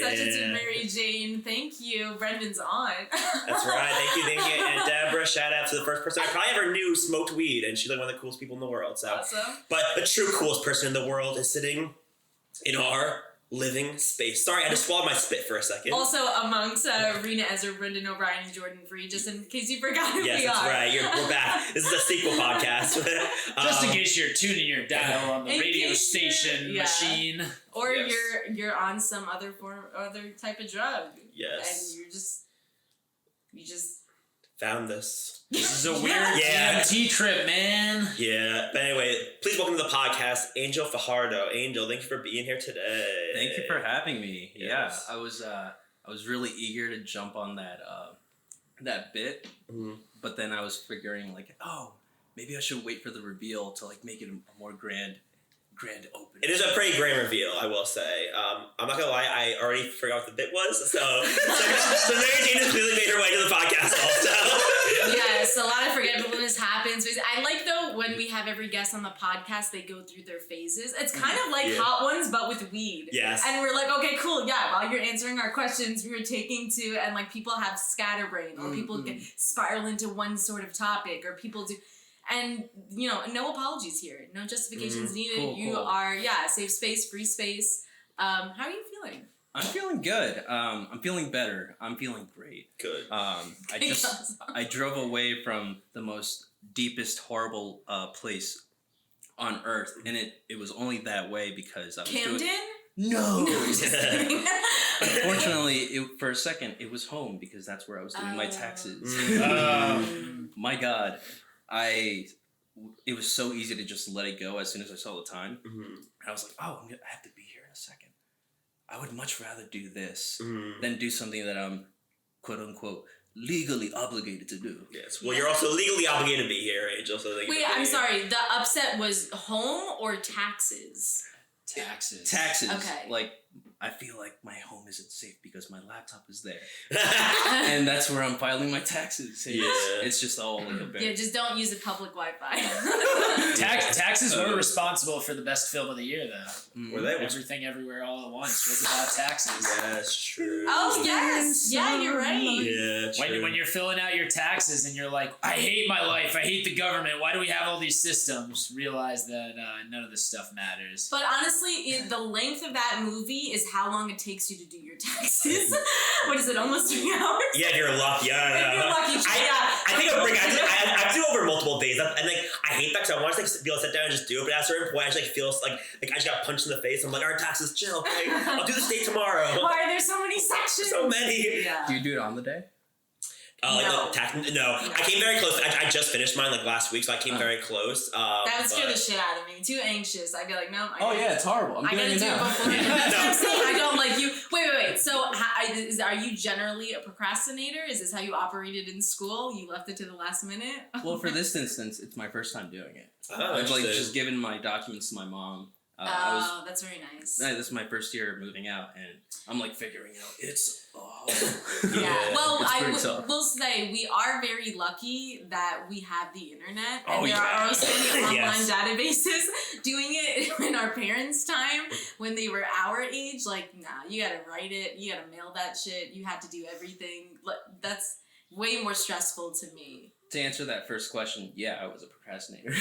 such a sweet Mary Jane. Thank you. Brendan's on. That's right. Thank you. And Deborah, shout out to the first person I probably ever knew smoked weed, and she's like one of the coolest people in the world. So, awesome. But the true coolest person in the world is sitting in our living space. Sorry, I just swallowed my spit for a second. Also amongst Reena Ezra, Brendan O'Brien, and Jordan Free, just in case you forgot who we are. Yes, that's right. We're back. This is a sequel podcast. Just in case you're tuning your dial on the radio station machine. Or you're on some other type of drug. Yes. And you just found this. This is a weird DMT trip, man. Yeah. But anyway, please welcome to the podcast, Angel Fajardo. Angel, thank you for being here today. Thank you for having me. Yes. Yeah, I was really eager to jump on that bit, but then I was figuring like, maybe I should wait for the reveal to like make it a more grand opening. It is a pretty grand reveal, I will say. I'm not gonna lie, I already forgot what the bit was, so Mary Jane has clearly made her way to the podcast also. Yes, a lot of forgetfulness happens. I like though when we have every guest on the podcast, they go through their phases. It's kind of like Hot Ones, but with weed. Yes. And we're like, okay, cool, while you're answering our questions, we were taking to, and like people have scatterbrain, or people get spiral into one sort of topic, or people do. And, no apologies here. No justifications needed. You are, safe space, free space. How are you feeling? I'm feeling good. I'm feeling better. I'm feeling great. Good. I drove away from the most deepest, horrible place on earth. And it was only that way because I was Camden? No! Unfortunately, for a second, it was home because that's where I was doing my taxes. My God. It was so easy to just let it go as soon as I saw the time. I was like, I have to be here in a second. I would much rather do this than do something that I'm, quote unquote, legally obligated to do. Yes. Well, you're also legally obligated to be here, Angel. So wait, I'm sorry. The upset was home or taxes? Taxes. Okay. Like, I feel like my home isn't safe because my laptop is there. And that's where I'm filing my taxes. It's just all like a bit. Yeah, just don't use a public Wi-Fi. Taxes were responsible for the best film of the year, though. Were they? Everything Everywhere All at Once was about taxes. That's true. Oh, yes. Yeah, you're right. Yeah, true. When you're filling out your taxes and you're like, I hate my life, I hate the government, why do we have all these systems? Realize that none of this stuff matters. But honestly, the length of that movie is how long it takes you to do your taxes. What is it, almost 3 hours? Yeah, if you're lucky. I don't know. If you're lucky, I think I do over multiple days. And like, I hate that because I want to be able to sit down and just do it. But at a certain point, I just feel like I just got punched in the face. I'm like, all right, taxes, chill, okay? I'll do this date tomorrow. Why are there so many sections? So many. Yeah. Do you do it on the day? No. I came very close. I just finished mine like last week, so I came very close. That would scare the shit out of me. Too anxious. I'd be like, no. It's horrible. I'm doing it now. That's what I'm saying. I don't like you. Wait. So, are you generally a procrastinator? Is this how you operated in school? You left it to the last minute? Well, for this instance, it's my first time doing it. Oh, I've like just given my documents to my mom. That's very nice. This is my first year moving out, and I'm like figuring out Yeah. Well, will say we are very lucky that we have the internet, and there are also online databases doing it in our parents' time when they were our age. Like, nah, you gotta write it, you gotta mail that shit, you have to do everything. That's way more stressful to me. To answer that first question, I was a procrastinator.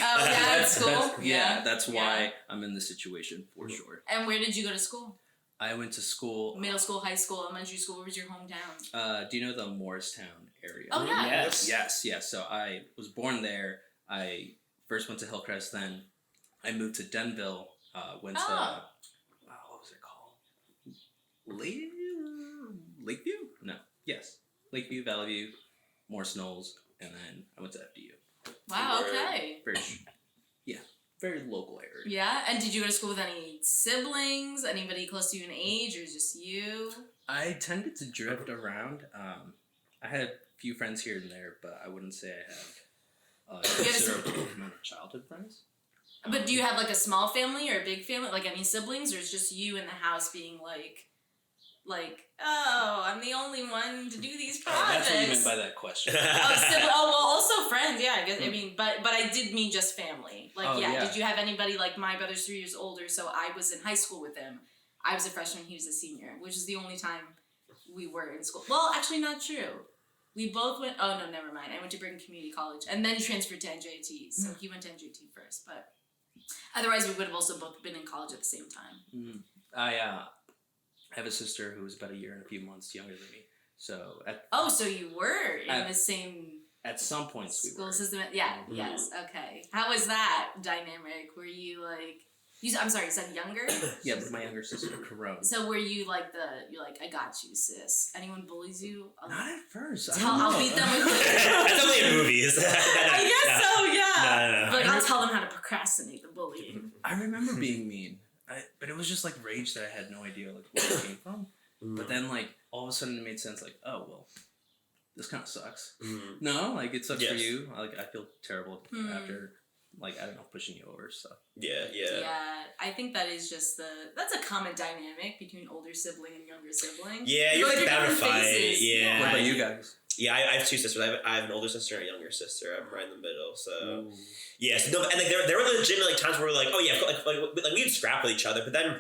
At school? That's why I'm in this situation, for sure. And where did you go to school? I went to school... Middle school, high school, elementary school. Where was your hometown? Do you know the Morristown area? Oh, yeah. Yes. So I was born there. I first went to Hillcrest, then I moved to Denville, went to... what was it called? Lakeview? No. Yes. Lakeview, Valley View, Morris Knolls, and then I went to FDU. Wow, okay. Very local area. Yeah, and did you go to school with any siblings? Anybody close to you in age, or just you? I tended to drift around. I had a few friends here and there, but I wouldn't say I have a considerable amount of childhood friends. But do you have like a small family or a big family? Like any siblings, or is just you in the house being like, I'm the only one to do these projects? That's what you meant by that question. Also friends, yeah. I guess, I mean, but I did mean just family. Like, did you have anybody, like my brother's 3 years older, so I was in high school with him. I was a freshman, he was a senior, which is the only time we were in school. Well, actually, not true. We both went. Oh no, never mind. I went to Brigham Community College and then transferred to NJT. So he went to NJT first, but otherwise we would have also both been in college at the same time. I have a sister who was about a year and a few months younger than me. So so you were in the same at some points school system. Yeah. Yes. Okay. How was that dynamic? Were you like? I'm sorry, you said younger? Yeah, but my younger sister, Corone. So were you like you're like, I got you, sis. Anyone bullies you? Not at first. I'll beat them with That's only in movies. I guess so, yeah. No. Like, I'll tell them how to procrastinate the bullying. I remember being mean. But it was just like rage that I had no idea like where it came from. But then like all of a sudden it made sense like, oh well, this kind of sucks. No, like it sucks for you. Like I feel terrible after like I don't know pushing you over stuff. Yeah. I think that is just that's a common dynamic between older sibling and younger sibling. Yeah, you're like bound to fight. Yeah. What about you guys? Yeah, I have two sisters. I have an older sister and a younger sister. I'm right in the middle, so yeah. So no, and like there were legitimately like times where we're like, oh yeah, like we would scrap with each other, but then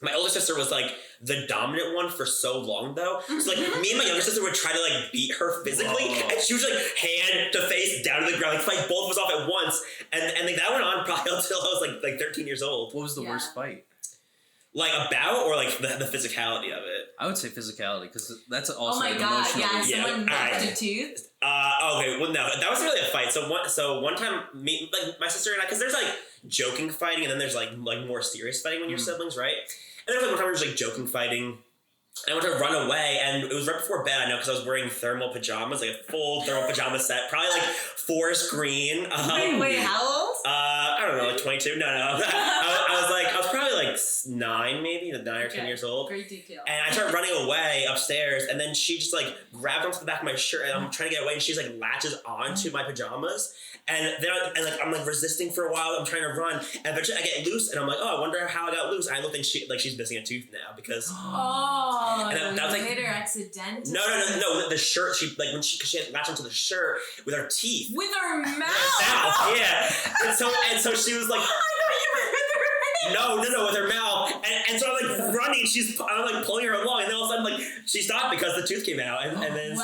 my older sister was like the dominant one for so long though. So like me and my younger sister would try to like beat her physically, and she was like hand to face down to the ground, like fight both of us off at once, and like that went on probably until I was like 13 years old. What was the worst fight? Like about or like the physicality of it? I would say physicality because that's also. Oh my god! Yeah, someone knocked your tooth. Okay. Well, no, that wasn't really a fight. So one time, my sister and I, because there's like joking fighting, and then there's like more serious fighting when you're siblings, right? And there was like one time we were just like joking fighting. And I went to run away, and it was right before bed, I know, because I was wearing thermal pajamas, like a full thermal pajama set, probably like forest green. Wait, how old? I don't know, like 22? No. I was probably like 9 maybe, 9 or 10 years old. Great detail. And I started running away upstairs, and then she just like grabbed onto the back of my shirt, and I'm trying to get away, and she's like latches onto my pajamas, and then I'm like resisting for a while, I'm trying to run, and eventually I get loose, and I'm like, oh, I wonder how I got loose. And I look, and she's missing a tooth now, because... And that was like hit her accidentally. No. The shirt. Because she had latched onto the shirt with her teeth. With her mouth. Yeah. And so she was like. I thought you were with her hand. No, with her mouth. And so I'm like running. I'm like pulling her along, and then all of a sudden like she stopped because the tooth came out, and then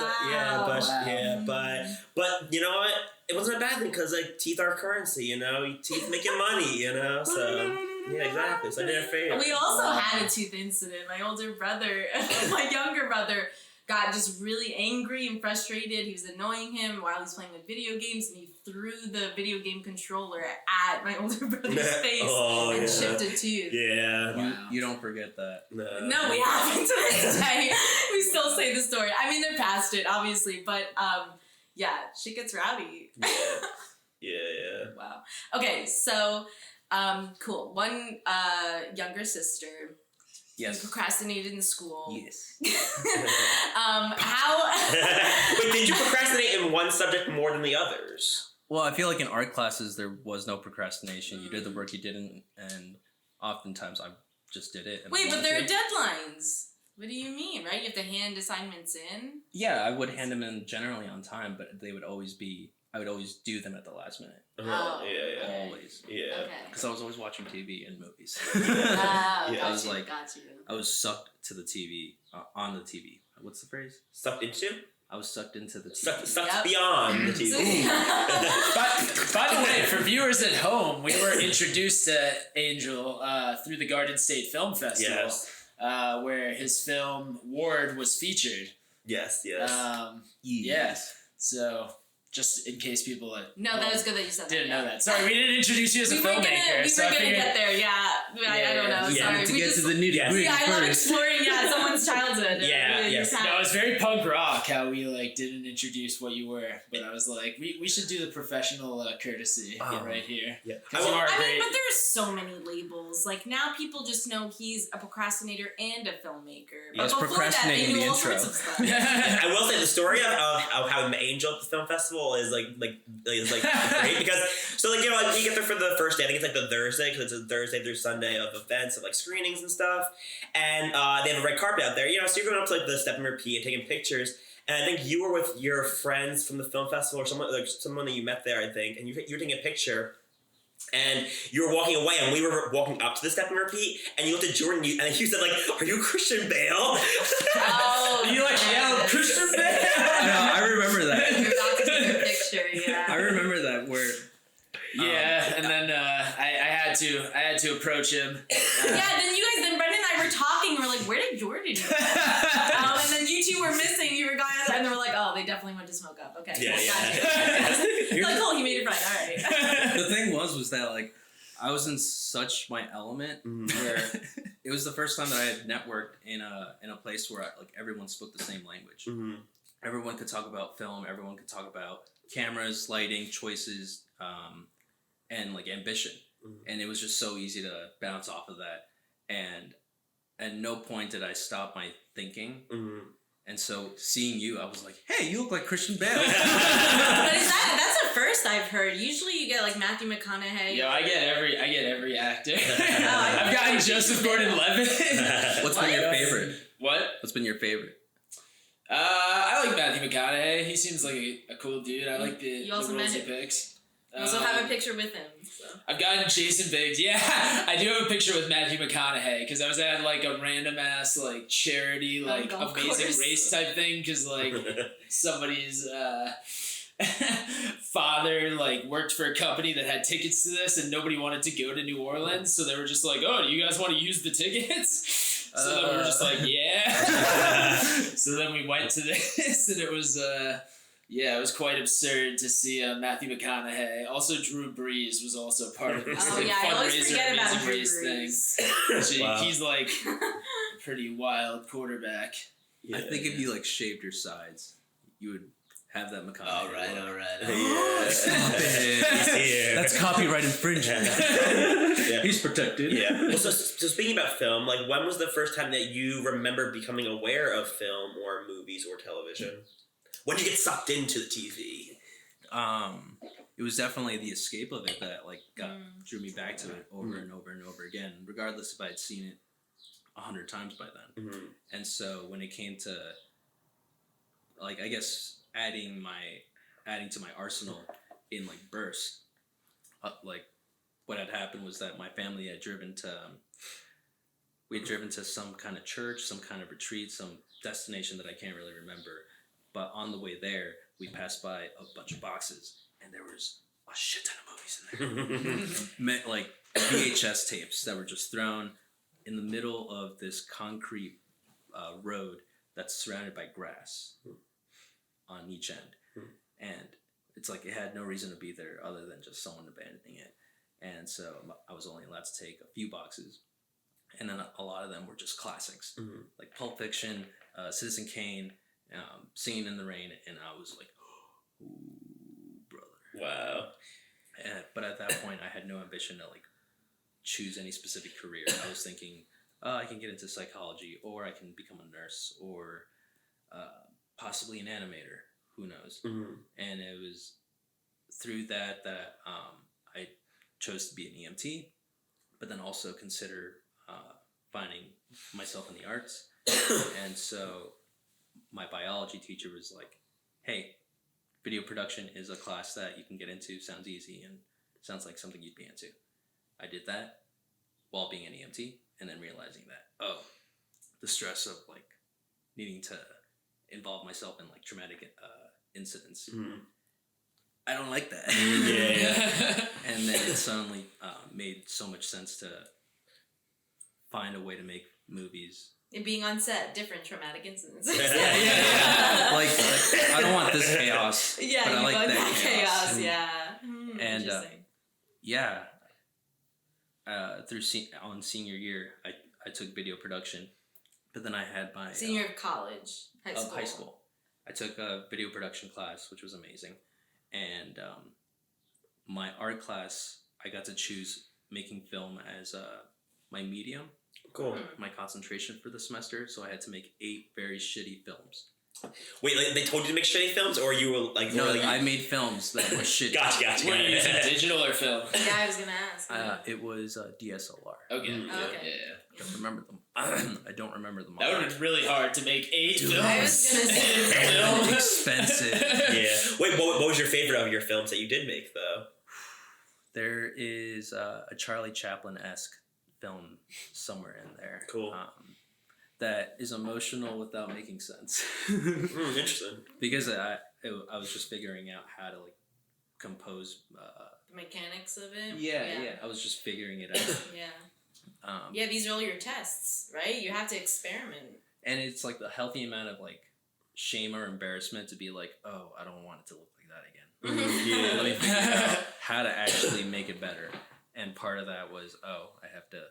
but you know what? It wasn't a bad thing because like teeth are currency. You know, teeth making money. You know, so. Yeah, exactly. So I did a favor. We also had a tooth incident. My older brother, my younger brother, got just really angry and frustrated. He was annoying him while he was playing with video games, and he threw the video game controller at my older brother's face and chipped a tooth. Yeah. Wow. You don't forget that. No, we haven't to this day. We still say the story. I mean, they're past it, obviously, but yeah, shit gets rowdy. Yeah. Wow. Okay, so... cool. One younger sister. Yes. You procrastinated in school. Yes. How? Wait, did you procrastinate in one subject more than the others? Well, I feel like in art classes there was no procrastination. You did the work you did, and oftentimes I just did it. Wait, but there are deadlines. What do you mean, right? You have to hand assignments in? Yeah, I would hand them in generally on time, but they would always be... I would always do them at the last minute. Yeah. Always. Yeah. Because I was always watching TV and movies. I was sucked to the TV, on the TV. What's the phrase? Sucked into? I was sucked into the TV. Sucked beyond the TV. By the way, for viewers at home, we were introduced to Angel through the Garden State Film Festival, where his film Ward was featured. Yes. Yes. So... just in case people No, that was good that you said that. Didn't know that. Sorry, we didn't introduce you as a filmmaker. We were gonna get there, I don't know. Sorry. To get to the nitty-gritty I love exploring someone's childhood. No, it's very punk rock how we like didn't introduce what you were, but I was like, we should do the professional courtesy right here. Yeah. But there's so many labels. Like now, people just know he's a procrastinator and a filmmaker. I was procrastinating the intro. I will say the story of how I met Angel at the film festival is like great because so like you know like you get there for the first day. I think it's like the Thursday because it's a Thursday through Sunday of events of like screenings and stuff, and they have a red carpet out there. You know, so you're going up to like the step and repeat and taking pictures. And I think you were with your friends from the film festival or someone that you met there. I think, and you're taking a picture. And you were walking away, and we were walking up to the step and repeat, and you looked at Jordan, and you said, like, "Are you Christian Bale?" Oh, you like yelled Christian Bale? No, I remember that. You're about to take a picture, yeah. I remember that where. Yeah, and then I had to approach him. Then Brendan and I were talking. We're like, "Where did Jordan go?" And then you two were missing. You were going, and they were like, "Oh, they definitely went to smoke up." Okay, Yeah. Like, "Oh, he made it right. All right." The thing was that like I was in such my element where it was the first time that I had networked in a place where like everyone spoke the same language. Mm-hmm. Everyone could talk about film. Everyone could talk about cameras, lighting, choices, and like ambition. And it was just so easy to bounce off of that. And at no point did I stop my thinking. And so seeing you, I was like, "Hey, you look like Christian Bale." But that's the first I've heard. Usually you get like Matthew McConaughey. Yo, I get every actor. I've gotten Joseph Gordon-Levitt. What's been your favorite? What? What's been your favorite? I like Matthew McConaughey. He seems like a cool dude. I like the roles he picks. You also have a picture with him. So. I've gotten Jason Biggs. Yeah, I do have a picture with Matthew McConaughey because I was at like a random ass like charity like Amazing Race type thing because like somebody's father like worked for a company that had tickets to this and nobody wanted to go to New Orleans, so they were just like, "Oh, do you guys want to use the tickets?" So then we were just like, "Yeah." So then we went to this and it was it was quite absurd to see Matthew McConaughey. Also, Drew Brees was also part of this I always forget about Drew Brees thing. Wow. He's like a pretty wild quarterback. Yeah, I think if you like shaved your sides, you would have that McConaughey. All right. Yeah. Stop it. That's copyright infringement. He's protected. Yeah. Well, so speaking about film, like when was the first time that you remember becoming aware of film or movies or television? When did you get sucked into the TV? It was definitely the escape of it that like drew me back to it over and over and over again, regardless if I had seen it 100 times by then. And so when it came to like I guess adding to my arsenal in like bursts, like what had happened was that my family had driven to some kind of church, some kind of retreat, some destination that I can't really remember. But on the way there, we passed by a bunch of boxes, and there was a shit ton of movies in there. Like VHS tapes that were just thrown in the middle of this concrete road that's surrounded by grass on each end. And it's like it had no reason to be there other than just someone abandoning it. And so I was only allowed to take a few boxes. And then a lot of them were just classics, like Pulp Fiction, Citizen Kane, Singing in the Rain, and I was like, "Ooh, brother!" Wow. But at that point, I had no ambition to like choose any specific career. I was thinking, I can get into psychology, or I can become a nurse, or possibly an animator. Who knows? And it was through that I chose to be an EMT, but then also consider finding myself in the arts. And so my biology teacher was like, "Hey, video production is a class that you can get into. Sounds easy and sounds like something you'd be into." I did that while being an EMT, and then realizing that, the stress of like needing to involve myself in like traumatic incidents. I don't like that. And then it suddenly made so much sense to find a way to make movies. And being on set, different traumatic incidents. Like I don't want this chaos. Yeah, but I like that chaos. Yeah. And on senior year, I took video production, but then I had my senior of college, high school. I took a video production class, which was amazing, and my art class, I got to choose making film as my medium. Cool. My concentration for the semester, so I had to make 8 very shitty films. Wait, like they told you to make shitty films, or you were like... No, I made films that were shitty. Gotcha. Were you using digital or film? Yeah, I was gonna ask. It was DSLR. Okay. Okay. Yeah. Don't remember them. I don't remember them all. That would have been really hard to make 8 films. I was gonna say expensive. Yeah. Wait, what was your favorite of your films that you did make, though? There is a Charlie Chaplin-esque film somewhere in there. Cool. That is emotional without making sense. Interesting. Because I was just figuring out how to like compose. The mechanics of it. Yeah. I was just figuring it out. Yeah. These are all your tests, right? You have to experiment. And it's like the healthy amount of like shame or embarrassment to be like, oh, I don't want it to look like that again. Let me figure out how to actually make it better. And part of that was, I have to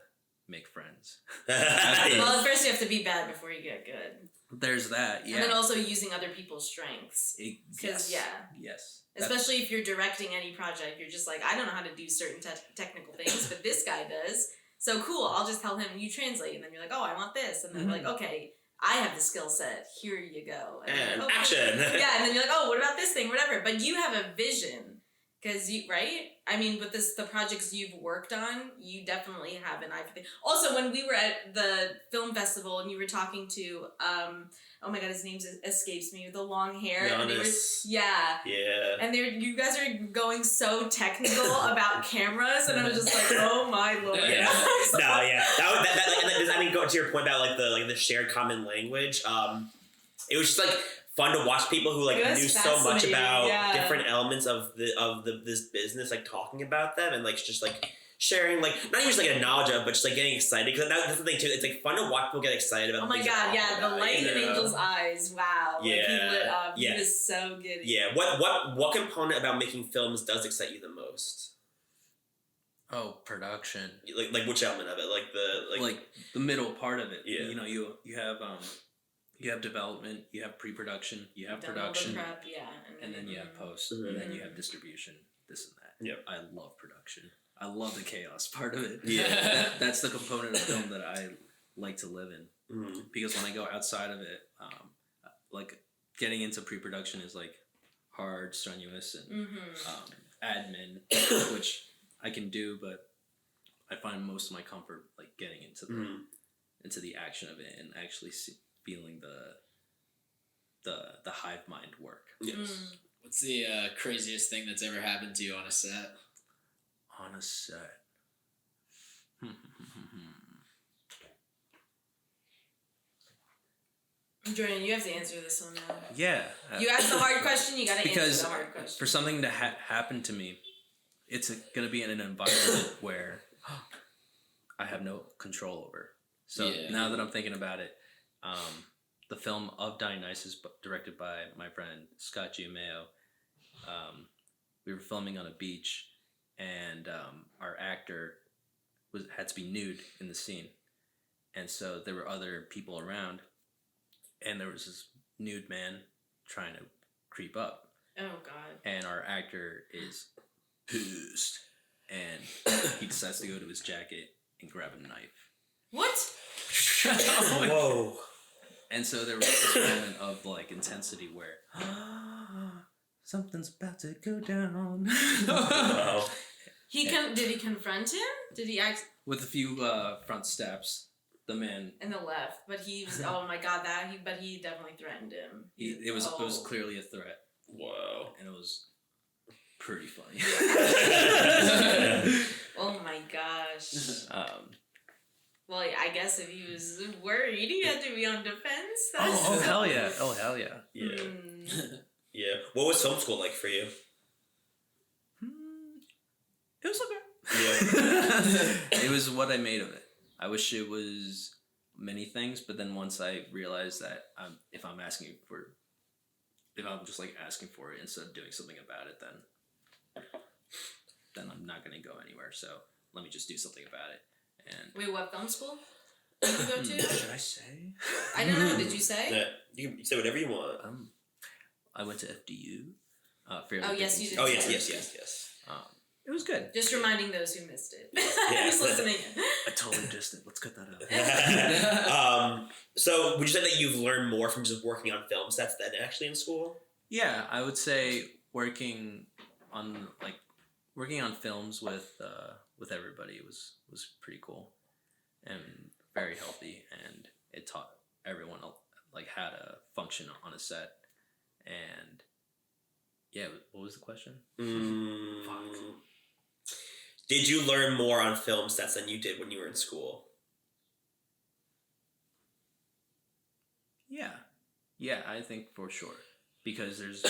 make friends. Well, at first you have to be bad before you get good. There's that, yeah. And then also using other people's strengths. Because, Yes. Especially if you're directing any project, you're just like, I don't know how to do certain technical things, but this guy does. So cool, I'll just tell him, you translate. And then you're like, oh, I want this. And then like, okay, I have the skill set. Here you go. And like, action. Yeah, and then you're like, oh, what about this thing? Whatever. But you have a vision. Because right? I mean, with the projects you've worked on, you definitely have an eye for things. Also, when we were at the film festival and you were talking to, oh my god, his name escapes me, with the long hair. Giannis. Yeah. And you guys are going so technical about cameras, and I was just like, oh my lord. Yeah. No, yeah. That, I mean, going to your point about like the shared common language. It was just like fun to watch people who like knew so much about different elements of this business, like talking about them and like just like sharing, like not even just like a knowledge of, but just like getting excited, because that's the thing too. It's like fun to watch people get excited about. Oh my god, yeah, the light in Angel's eyes. Wow. Yeah. Like he lit up. He was so good. Yeah. What component about making films does excite you the most? Oh, production. Like which element of it? Like the middle part of it. Yeah. You know, you have development, you have pre-production, you have production, prep, and then you have post, and then you have distribution, this and that. Yep. I love production. I love the chaos part of it. Yeah. That's the component of film that I like to live in. Because when I go outside of it, like getting into pre-production is like hard, strenuous, and admin, which I can do, but I find most of my comfort like getting into the action of it and actually feeling the hive mind work. Yes. What's the craziest thing that's ever happened to you on a set? On a set. Jordan, you have to answer this one now. Yeah. You asked the hard question, you gotta answer the hard question. For something to happen to me, it's going to be in an environment where I have no control over. So now that I'm thinking about it, the film Of Dionysus, directed by my friend Scott Giameo, we were filming on a beach, and our actor had to be nude in the scene. And so there were other people around, and there was this nude man trying to creep up. Oh, God. And our actor is pissed, and he decides to go to his jacket and grab a knife. What? Whoa. And so there was this moment of like intensity where something's about to go down. Wow. Did he confront him? Did he act with a few front steps? The man in the left, but he was oh my god, but he definitely threatened him. It was clearly a threat. Whoa. And it was pretty funny. Oh my gosh. Well, I guess if he was worried, he had to be on defense. Hell yeah. Oh, hell yeah. Yeah. Yeah. What was film school like for you? It was okay. Yeah. It was what I made of it. I wish it was many things, but then once I realized that if I'm just like asking for it instead of doing something about it, then I'm not going to go anywhere. So let me just do something about it. And wait, what film school did you go to? Should I say? I don't know. Did you say? Yeah, you can say whatever you want. I went to FDU. Yes, you did. Oh, yes. It was good. Just reminding those who missed it. Yes. Who's listening? I totally dissed it. Let's cut that out. So would you say that you've learned more from just working on film sets than actually in school? Yeah, I would say working on films with everybody was pretty cool and very healthy, and it taught everyone like how to function on a set. And yeah, what was the question? Fuck. Did you learn more on film sets than you did when you were in school? Yeah, I think for sure. Because there's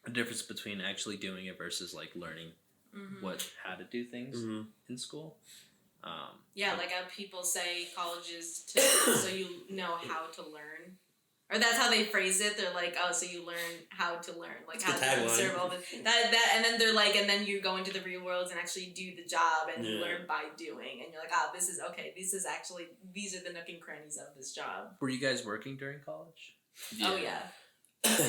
a difference between actually doing it versus like learning how to do things in school. Like how people say college is so you know how to learn. Or that's how they phrase it. They're like, oh, so you learn how to learn, like how to observe all this, that, and then they're like, and then you go into the real world and actually do the job, and you learn by doing, and you're like, oh, this is okay. These are the nook and crannies of this job. Were you guys working during college? Yeah. Oh yeah.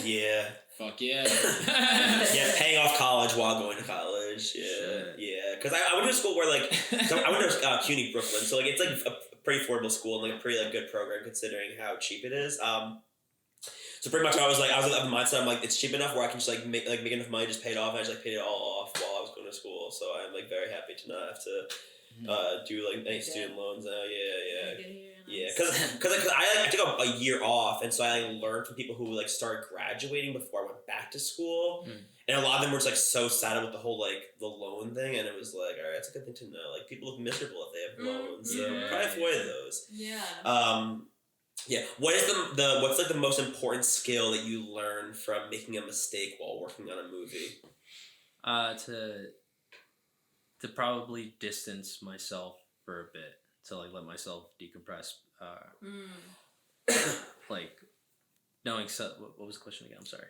Yeah. Fuck yeah. Yeah, paying off college while going to college. Yeah. Because I went to a school where like, I went to CUNY Brooklyn, so like it's like a pretty affordable school and like a pretty like good program considering how cheap it is. So pretty much I was of the mindset, I'm like, it's cheap enough where I can just make enough money, just pay it off, and I just like paid it all off while I was going to school. So I'm like very happy to not have to do like any student loans now. Yeah, because I took a year off, and so I learned from people who like started graduating before I went back to school, and a lot of them were just like so sad with the whole like the loan thing, and it was like, all right, it's a good thing to know. Like people look miserable if they have loans, so probably avoid those. Yeah. What's like the most important skill that you learn from making a mistake while working on a movie? To probably distance myself for a bit, to like let myself decompress. Like knowing what was the question again? I'm sorry.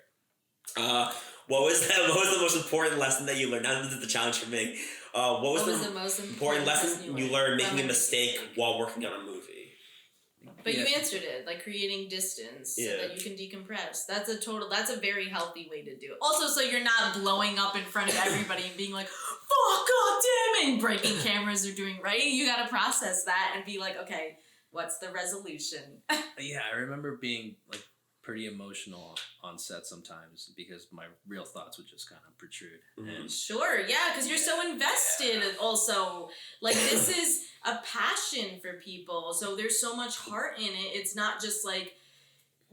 What was the most important lesson that you learned? Now this is the challenge for me. What was the most important lesson you learned making a mistake while working on a movie? But you answered it, like creating distance so that you can decompress. That's a very healthy way to do it. Also, so you're not blowing up in front of everybody and being like, fuck, god damn it, and breaking cameras or doing, right? You gotta process that and be like, okay, what's the resolution? Yeah, I remember being like pretty emotional on set sometimes because my real thoughts would just kind of protrude. And sure, yeah, because you're so invested also. Like, this is a passion for people, so there's so much heart in it. It's not just like,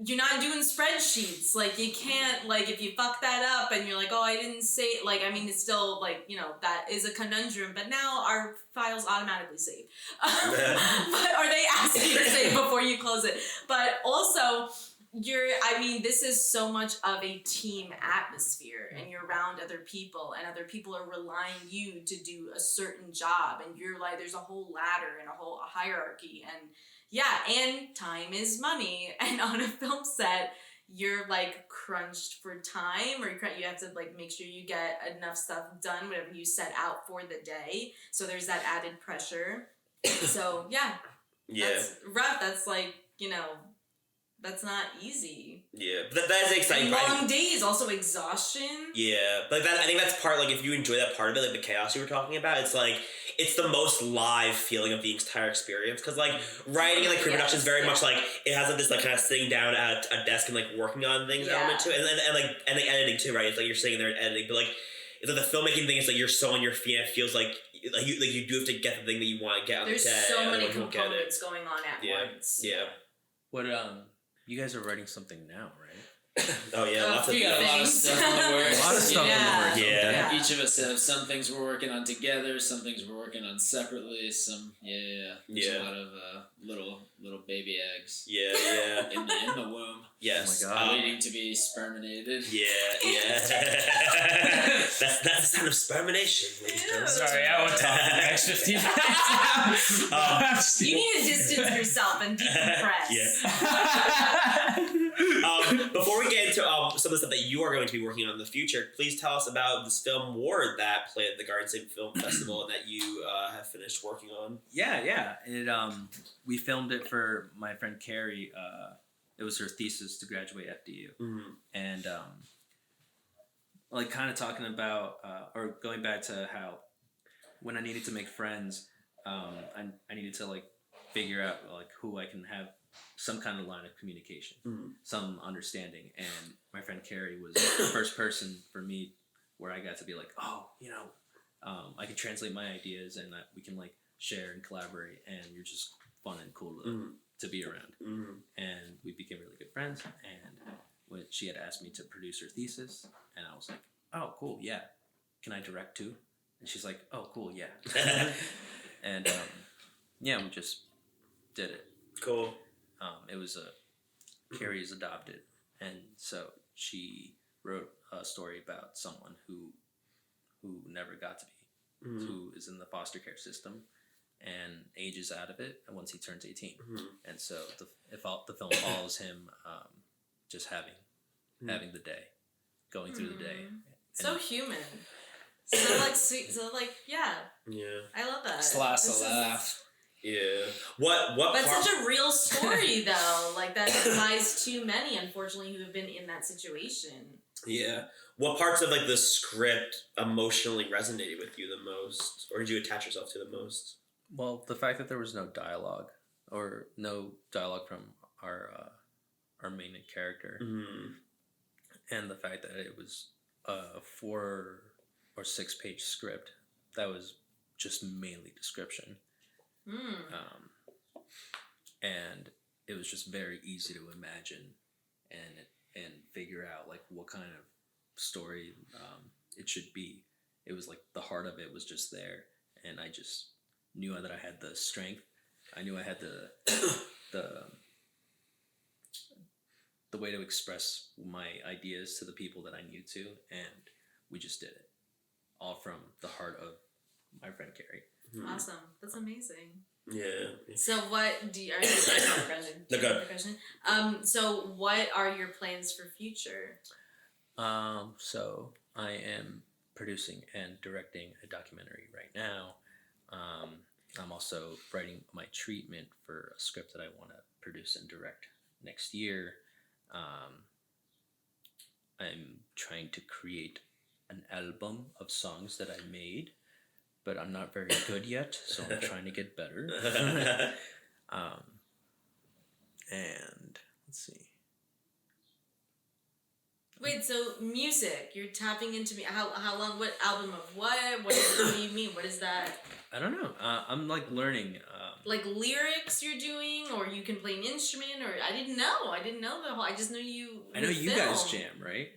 you're not doing spreadsheets. Like, you can't, like, if you fuck that up and you're like, oh, I didn't say, like, I mean, it's still, like, you know, that is a conundrum, but now our files automatically save. But are they asking you to save before you close it? But also, this is so much of a team atmosphere, and you're around other people, and other people are relying you to do a certain job, and you're like, there's a whole ladder and a whole hierarchy, and time is money, and on a film set, you're like crunched for time, or you have to like make sure you get enough stuff done, whatever you set out for the day, so there's that added pressure. So that's rough. That's like, you know, that's not easy. Yeah, but that is exciting. Long days, also exhaustion. Yeah, but I think that's part, like, if you enjoy that part of it, like the chaos you were talking about, it's like, it's the most live feeling of the entire experience. Because, like, writing and, like, pre-production is very much, like, it has, like, this, like, kind of sitting down at a desk and, like, working on things element to it. And editing, too, right? It's like, you're sitting there and editing, but, like, it's like the filmmaking thing is, like, you're so on your feet, and it feels like you do have to get the thing that you want to get on the day. There's so many components going on at once. Yeah. What, you guys are writing something now, right? Oh yeah, lots of we got a lot of stuff in the works. A lot of stuff in the works. Yeah. Each of us have some things we're working on together, some things we're working on separately, some There's a lot of little baby eggs. Yeah. in the womb. Yes. Oh my God. Waiting to be sperminated. Yeah. That's the sound of spermination. Sorry, I won't talk the next 15 minutes. You need to distance yourself and decompress. Before we get into some of the stuff that you are going to be working on in the future, please tell us about this film Ward that played at the Garden State Film Festival and that you have finished working on. Yeah. It we filmed it for my friend Carrie. It was her thesis to graduate FDU, and like kind of talking about or going back to how when I needed to make friends, I needed to like figure out like who I can have some kind of line of communication, some understanding, and my friend Carrie was the first person for me where I got to be like, oh, you know, I can translate my ideas and that we can like share and collaborate, and you're just fun and cool to be around. And we became really good friends, and when she had asked me to produce her thesis, and I was like, oh, cool, yeah, can I direct too? And she's like, oh, cool, yeah. And yeah, we just did it. Cool. It was Carrie is adopted, and so she wrote a story about someone who never got to be, who is in the foster care system, and ages out of it once he turns 18. And so the film follows him just having the day, going through the day. So human. So like sweet. So like yeah. I love that. Slice a laugh. Yeah. What? But such a real story though. Like that applies to many, unfortunately, who have been in that situation. Yeah. What parts of like the script emotionally resonated with you the most, or did you attach yourself to the most? Well, the fact that there was no dialogue from our main character, and the fact that it was a 4 or 6 page script that was just mainly description. And it was just very easy to imagine and figure out like what kind of story it should be. It was like the heart of it was just there, and I just knew that I had the strength. I knew I had the way to express my ideas to the people that I knew to, and we just did it all from the heart of my friend Carrie. Awesome. That's amazing. Yeah. So what do you... Are you Brendan? No, go ahead. Question? So what are your plans for future? So I am producing and directing a documentary right now. I'm also writing my treatment for a script that I want to produce and direct next year. I'm trying to create an album of songs that I made, but I'm not very good yet, so I'm trying to get better. And let's see. Wait, so music, you're tapping into me. How long? What album of what? What do you mean? What is that? I don't know. I'm like learning. Like lyrics you're doing, or you can play an instrument, or I didn't know the whole. I just know you. I know you guys jam, right?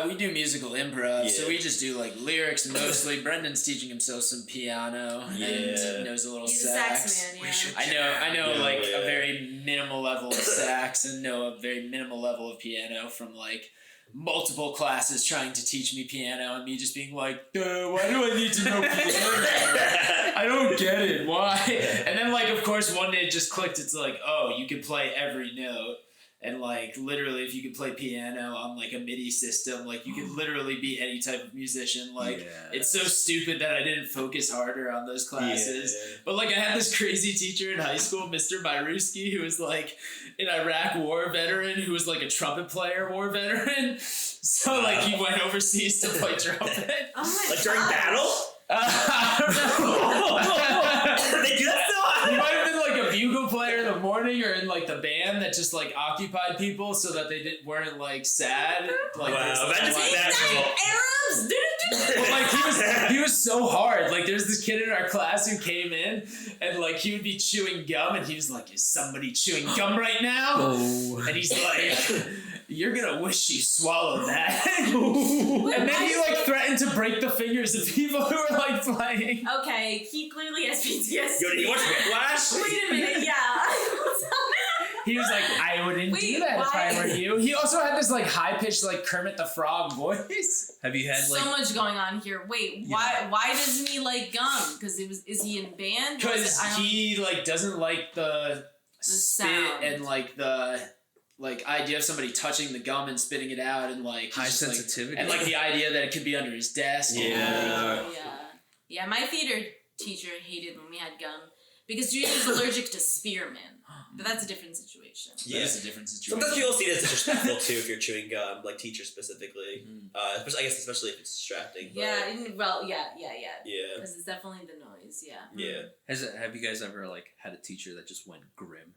We do musical improv, so we just do like lyrics mostly. Brendan's teaching himself some piano and knows a little He's sax. A sax man, I know like a very minimal level of sax and know a very minimal level of piano from like multiple classes trying to teach me piano and me just being like, why do I need to know piano? I don't get it. Why? And then like, of course, one day it just clicked. It's like, oh, you can play every note. And like literally, if you could play piano on like a MIDI system, like you could literally be any type of musician. Like it's so stupid that I didn't focus harder on those classes. But like I had this crazy teacher in high school, Mr. Byruski, who was like an Iraq war veteran, who was like a trumpet player war veterin. So like he went overseas to play trumpet. Oh my like during battle? I don't know. They do that still? He might have been like a bugle player in the morning or in like the band that just like occupied people so that they weren't like sad. Like, wow, imagine that. Arrows! But like he was so hard. Like there's this kid in our class who came in and like he would be chewing gum and he was like, is somebody chewing gum right now? Oh. And he's like, you're gonna wish you swallowed that. And then he like threatened to break the fingers of people who were like playing. Okay, he clearly has PTSD. Yo, did he watch Whiplash? Wait a minute, yeah. He was like, I wouldn't do that if I were you. He also had this like high pitched like Kermit the Frog voice. Have you had like so much going on here? Wait, why doesn't he like gum? Because is he in band? Because he like doesn't like the spit sound. and like the like idea of somebody touching the gum and spitting it out and like high sensitivity and like the idea that it could be under his desk. Yeah. My theater teacher hated when we had gum because she was allergic to spearmint. But that's a different situation. Yeah, that's a different situation. Sometimes people see it as disrespectful too if you're chewing gum, like teachers specifically. Especially if it's distracting. But yeah. Yeah. Because it's definitely the noise. Yeah. Yeah. Have you guys ever like had a teacher that just went grim?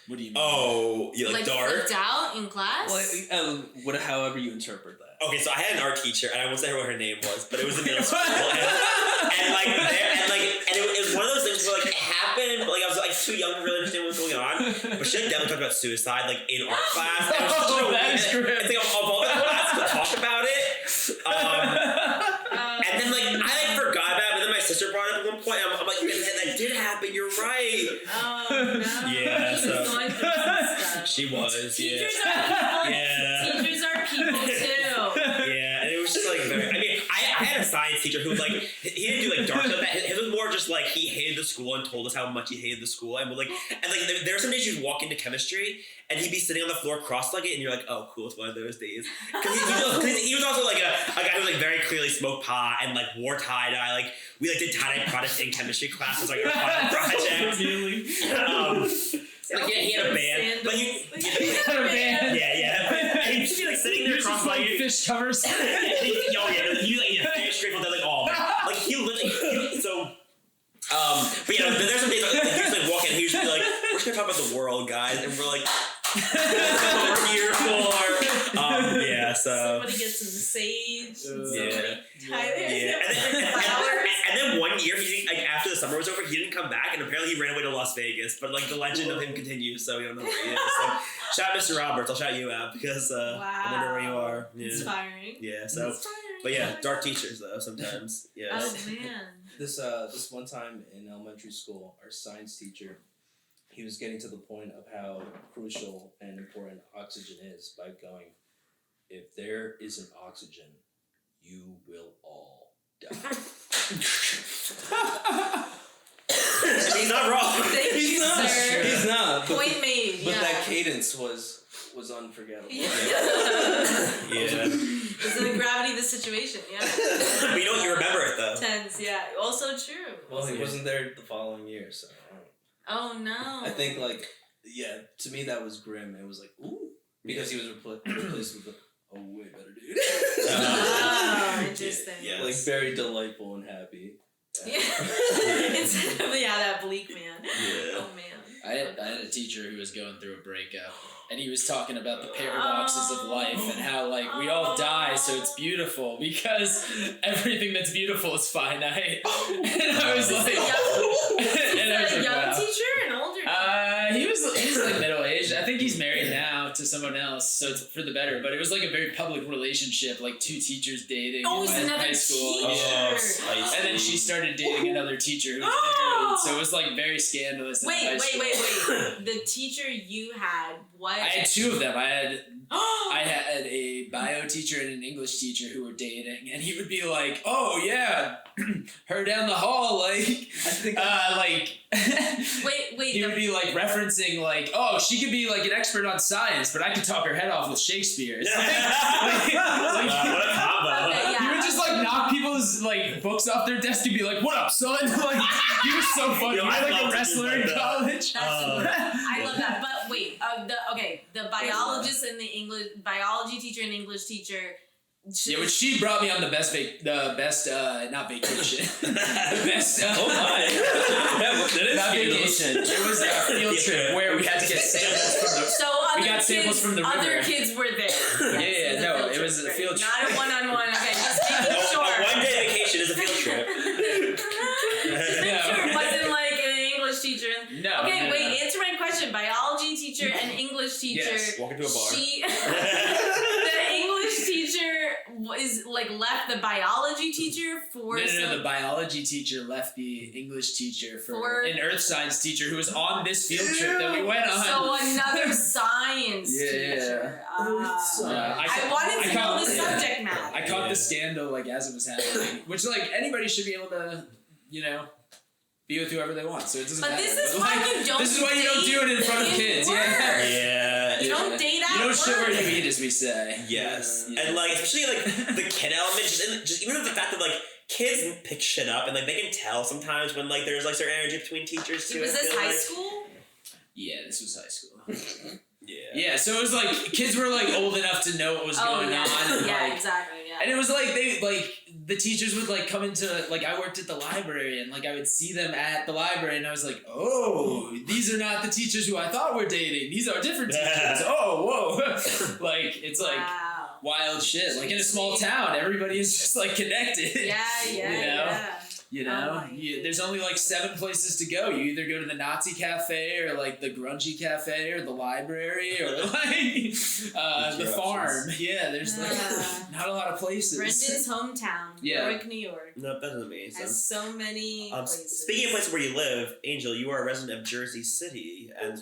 What do you mean? Oh, you like dark? Flipped out in class? Well, however you interpret that. Okay, so I had an art teacher, and I won't say what her name was, but it was in middle school, and it was one of those things where like it happened, but like I was like too young to really understand what was going on. But she like definitely talked about suicide like in art class. And it was such a that's great. It's like of all the classes to talk about it. And then like I like She was. Teachers are people. Yeah. Teachers are people too. Yeah, and it was just like very. I mean, I had a science teacher who like he didn't do like dark stuff. His was more just like he hated the school and told us how much he hated the school, and there were some days you'd walk into chemistry and he'd be sitting on the floor cross-legged, and you're like, oh, cool, it's one of those days. Because he was also like a guy who like very clearly smoked pot and like wore tie-dye. Like we like did tie-dye products in chemistry classes, like our final project. Like he had a band. Like he had a band. Yeah. And he'd just be like sitting there cross-legged. Like fish covers. He fish grateful dead, like all of it. Like he literally so. But yeah, there's some days like, he just like walk in and he just be like, we're just gonna talk about the world, guys, and we're like, that's what we're here for. Yeah, so somebody gets some sage. Yeah. And then one year, he like after the summer was over, he didn't come back, and apparently he ran away to Las Vegas. But like the legend of him continues, so we don't know where he is. So shout out Mr. Roberts, I'll shout you out because I wonder where you are. Yeah. Inspiring. Yeah. So, but yeah, dark teachers though sometimes. Yeah. Oh man. This one time in elementary school, our science teacher, he was getting to the point of how crucial and important oxygen is by going, if there isn't oxygen, you will all die. He's not wrong. He's not. Sir. He's not. Point made. But that cadence was unforgettable. Yeah. It's the gravity of the situation, yeah. But you know what? You remember it though. Tense, yeah. Also true. Well, he wasn't there the following year, so. Oh no. I think to me that was grim. It was like, ooh, because he was replaced with a way better dude. Oh, interesting. Yeah. Like very delightful and happy. Yeah. Instead of that bleak man. Yeah. Oh man. I had a teacher who was going through a breakup, and he was talking about the paradoxes of life and how like we all die, so it's beautiful because everything that's beautiful is finite. And I was like, a young teacher, an older teacher? He's like middle aged. I think he's married now to someone else, so it's for the better. But it was like a very public relationship, like two teachers dating in high school. Teacher. And then she started dating another teacher who was married, so it was like very scandalous. Wait. The teacher you had, what? I had two of them. I had a bio teacher and an English teacher who were dating, and he would be like, "Oh yeah, her down the hall, like, I think, wait. He would be like referencing like, "Oh, she could be like an expert on science, but I could talk her head off with Shakespeare." What a combo! He would just like knock people's like books off their desk and be like, "What up, son?" Like, he was so funny. He was like a wrestler in college. I love that. But wait, the biologist and the biology teacher and English teacher. When she brought me on the best not vacation. The best, oh my. Not vacation. It was a field trip where we had to get samples from the samples from the river. Other kids were there. It was a field trip. Not a one-on-one, okay, just making sure. A one-day vacation is a field trip. Just make sure it wasn't like an English teacher. No. Okay, wait, answer my question. Biology teacher and English teacher. Yes, walk into a bar. The English teacher is like left the biology teacher for No, the biology teacher left the English teacher for an earth science teacher who was on this field trip that we went on. So another science teacher. I wanted to know the subject matter. I caught the scandal like as it was happening, which like anybody should be able to, be with whoever they want. So it doesn't matter. This is why you don't. This is why you don't do it in front of kids. Yeah. You don't date out. You don't shit where you eat, as we say. Yes. Yeah. And like especially like the kid element, just even the fact that like kids pick shit up and like they can tell sometimes when like there's like certain energy between teachers too. Was this high school? Yeah, this was high school. Yeah, so it was like kids were like old enough to know what was going on. And, Exactly. Yeah. And it was like the teachers would like come into like I worked at the library and like I would see them at the library and I was like, oh, these are not the teachers who I thought were dating. These are different teachers. Oh, whoa. Like it's like wild shit. Like in a small town, everybody is just like connected. Yeah. There's only like 7 places to go. You either go to the Nazi cafe or like the grungy cafe or the library or like the farm. Yeah, there's like not a lot of places. Brendan's hometown, Newark, New York. No, that doesn't make sense. Has so many places. Speaking of places where you live, Angel, you are a resident of Jersey City, and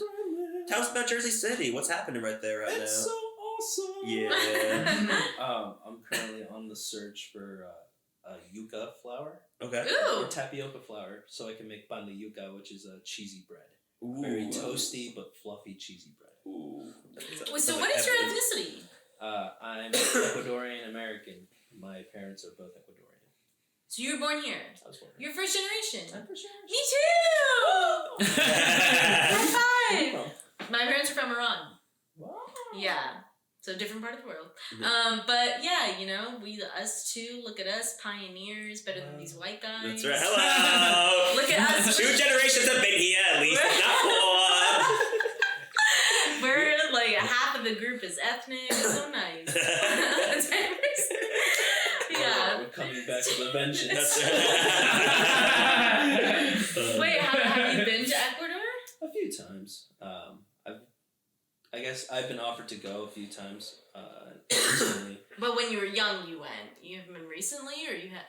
Tell us about Jersey City. What's happening right there right now? It's so awesome. Yeah. I'm currently on the search for a yuca flour. Okay. Ooh. Or tapioca flour, so I can make pan de yuca, which is a cheesy bread. Ooh. Very toasty but fluffy cheesy bread. Ooh. So what is your ethnicity? I'm Ecuadorian American. My parents are both Ecuadorian. So you were born here. I was born here. You're first generation. I'm first generation. Me too. High Wow. five. My parents are from Iran. Wow. Yeah. So different part of the world. Mm-hmm. But yeah, us too, look at us, pioneers, better than these white guys. That's right. Hello. Look at us. 2 generations have been here at least. Not 4. We're like half of the group is ethnic. It's so nice. Yeah. We're coming back with a vengeance. That's right. Wait, have you been to Ecuador? A few times. I guess I've been offered to go a few times recently. But when you were young, you went. You haven't been recently,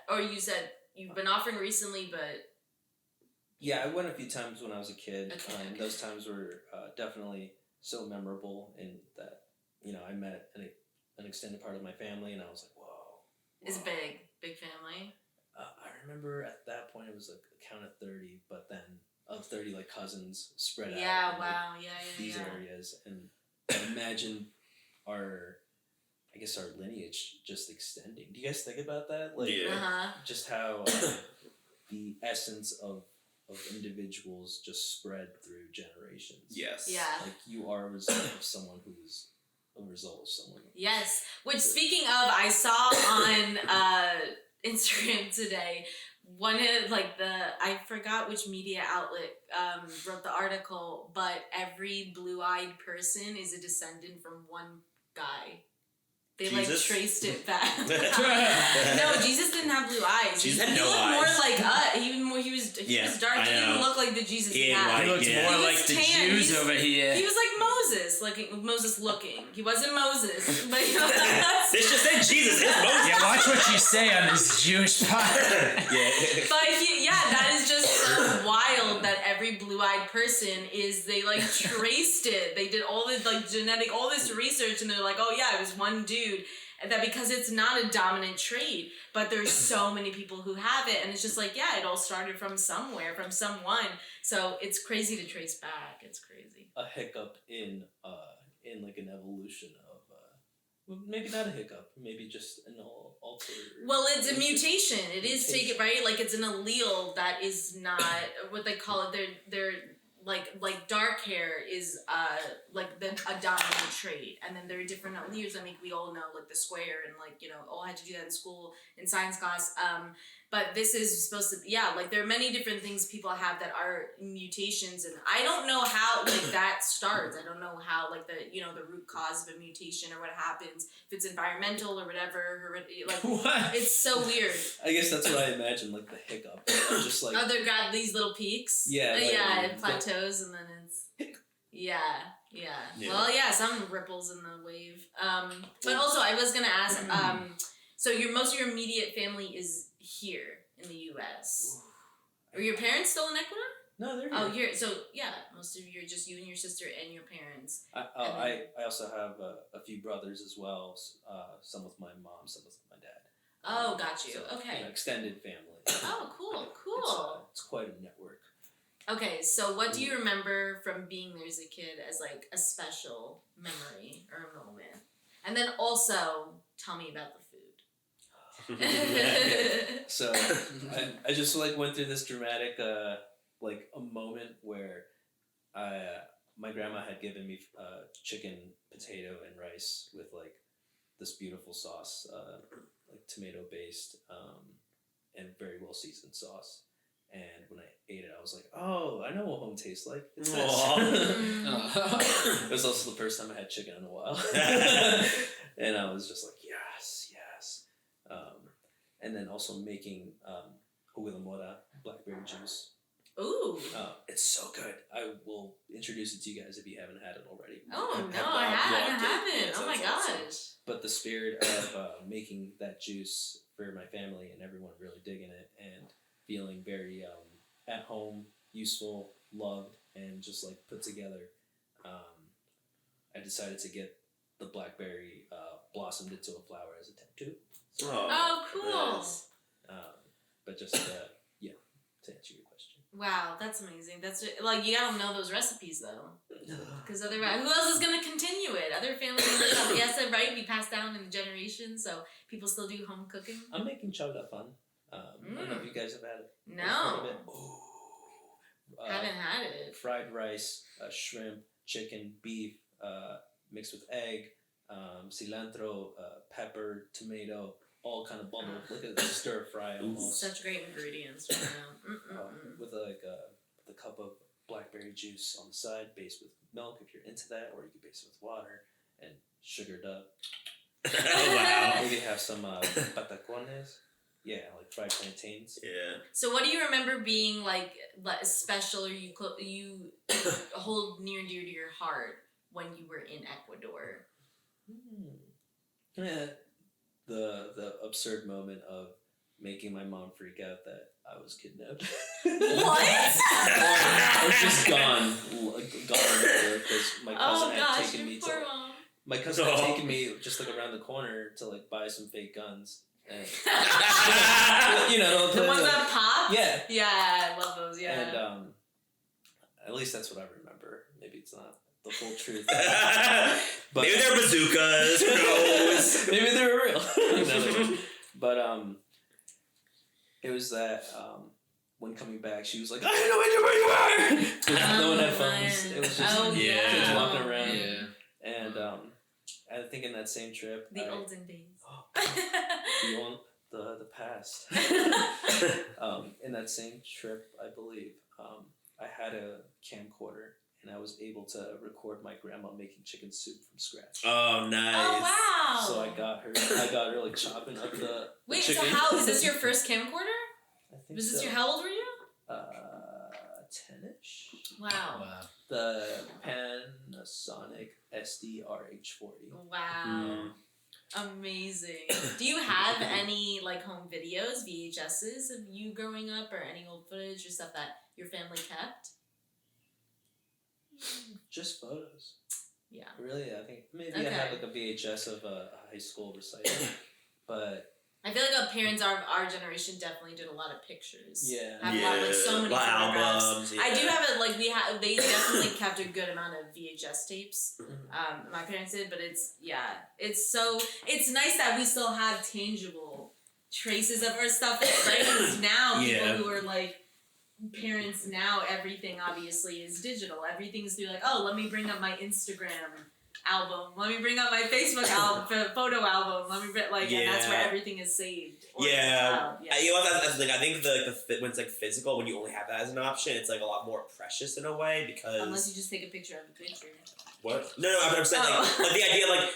or you said you've been offered recently, but Yeah, I went a few times when I was a kid. Okay. Those times were definitely so memorable in that I met an extended part of my family, and I was like, whoa. it's big family. I remember at that point it was like a count of 30, but then of 30 like cousins spread out. Yeah, in, wow, these yeah. areas, and I imagine our lineage just extending. Do you guys think about that? Like, Uh-huh. just how the essence of individuals just spread through generations. Yes. Yeah. Like you are a result of someone who's a result of someone. Yes. Which, speaking of, I saw on Instagram today, one of I forgot which media outlet wrote the article, but every blue-eyed person is a descendant from one guy. They Jesus? traced it back. No, Jesus didn't have blue eyes. Jesus he had no looked eyes. more like us. He was dark. He didn't look like the Jesus he had. He looked more He like was the tan. Jews over here. He was like Moses looking. He wasn't Moses, but This just said Jesus is Moses. Yeah, watch what you say on this Jewish podcast. But that is just so wild that every blue-eyed person they traced it. They did all this genetic, all this research, and they're like, oh yeah, it was one dude. And that because it's not a dominant trait, but there's so many people who have it, and it's just it all started from somewhere, from someone. So it's crazy to trace back. It's crazy. A hiccup in like an evolution of well, maybe not a hiccup, maybe just an alter. Well, it's a mutation. It is taken right. Like it's an allele that is not what they call it. They're like dark hair is a dominant trait, and then there are different alleles. I mean, we all know the square and all had to do that in school in science class. But this is supposed to there are many different things people have that are mutations, and I don't know how that starts. I don't know how the root cause of a mutation or what happens, if it's environmental or whatever. What? It's so weird. I guess that's what I imagine, the hiccup. Just they've got these little peaks. Yeah. It plateaus, and then it's yeah. Well, some ripples in the wave. But also I was gonna ask. So most of your immediate family is here in the U.S. Are your parents still in Ecuador? No, they're here. Oh, here. So most of you are just you and your sister and your parents. I also have a few brothers as well. Some with my mom, some with my dad. Oh, got you. So, Okay. Extended family. Oh, cool. It's quite a network. Okay, so what do you remember from being there as a kid as a special memory or a moment? And then also tell me about the food. So I just went through this dramatic a moment where my grandma had given me chicken, potato, and rice with this beautiful sauce, tomato based and very well seasoned sauce. And when I ate it, I was like, oh, I know what home tastes like. It's this. It was also the first time I had chicken in a while. And I was just like, yes. And then also making jugo de mora, blackberry juice. Ooh. It's so good. I will introduce it to you guys if you haven't had it already. Oh, no, I haven't. Oh, my gosh. But the spirit of making that juice for my family and everyone really digging it and feeling very at home, useful, loved, and just put together. I decided to get the blackberry blossomed into a flower as a tattoo. So, oh, cool. Nice. But just, yeah, to answer your question. Wow, that's amazing. That's like, you gotta know those recipes though, because otherwise, who else is gonna continue it? Other family members, yes, right? Be passed down in generations, so people still do home cooking. I'm making chowder fun. I don't know if you guys have had it. No, haven't had it. Fried rice, shrimp, chicken, beef, mixed with egg, cilantro, pepper, tomato, all kind of bundled like a stir fry almost. Such great ingredients right now. With like a cup of blackberry juice on the side, based with milk if you're into that, or you could base it with water and sugared up. Oh wow! Maybe have some patacones. Yeah, like fried plantains. Yeah. So, what do you remember being like special, or you hold near and dear to your heart when you were in Ecuador? Yeah, the absurd moment of making my mom freak out that I was kidnapped. What? I was just gone because my cousin had taken me to. Mom. My cousin had taken me just like around the corner to like buy some fake guns. And, you know, the ones that pop. Yeah. Yeah, I love those. Yeah. And at least that's what I remember. Maybe it's not the full truth. But maybe they're bazookas. Who knows? Maybe they were real. But it was that when coming back, she was like, "I didn't know where you were." No one had phones. It was just kids walking around. Yeah. And I think in that same trip, the olden days. The past. In that same trip, I believe, I had a camcorder. And I was able to record my grandma making chicken soup from scratch. Oh, nice. Oh, wow. So I got her like chopping up the Wait, chicken. so how, is this your first camcorder? I think Was this so. how old were you? 10-ish. Wow. The Panasonic SDRH40. Wow. Amazing. Do you have any like home videos, VHSs of you growing up, or any old footage or stuff that your family kept? Just photos. Yeah. Really, I think maybe I have like a VHS of a high school recital, but I feel like our parents, our generation definitely did a lot of pictures. Yeah. Have a lot, like so many photographs. Albums. Yeah. I do have it. Like they definitely kept a good amount of VHS tapes. My parents did, but it's nice that we still have tangible traces of our stuff. Right? Because now people who are like parents now, everything obviously is digital. Everything's through like, oh, let me bring up my Instagram album. Let me bring up my Facebook photo album. Let me and that's where everything is saved. You know, that's the thing. I think when it's like physical, when you only have that as an option, it's like a lot more precious in a way because unless you just take a picture of the picture. What? No, I'm saying like the idea like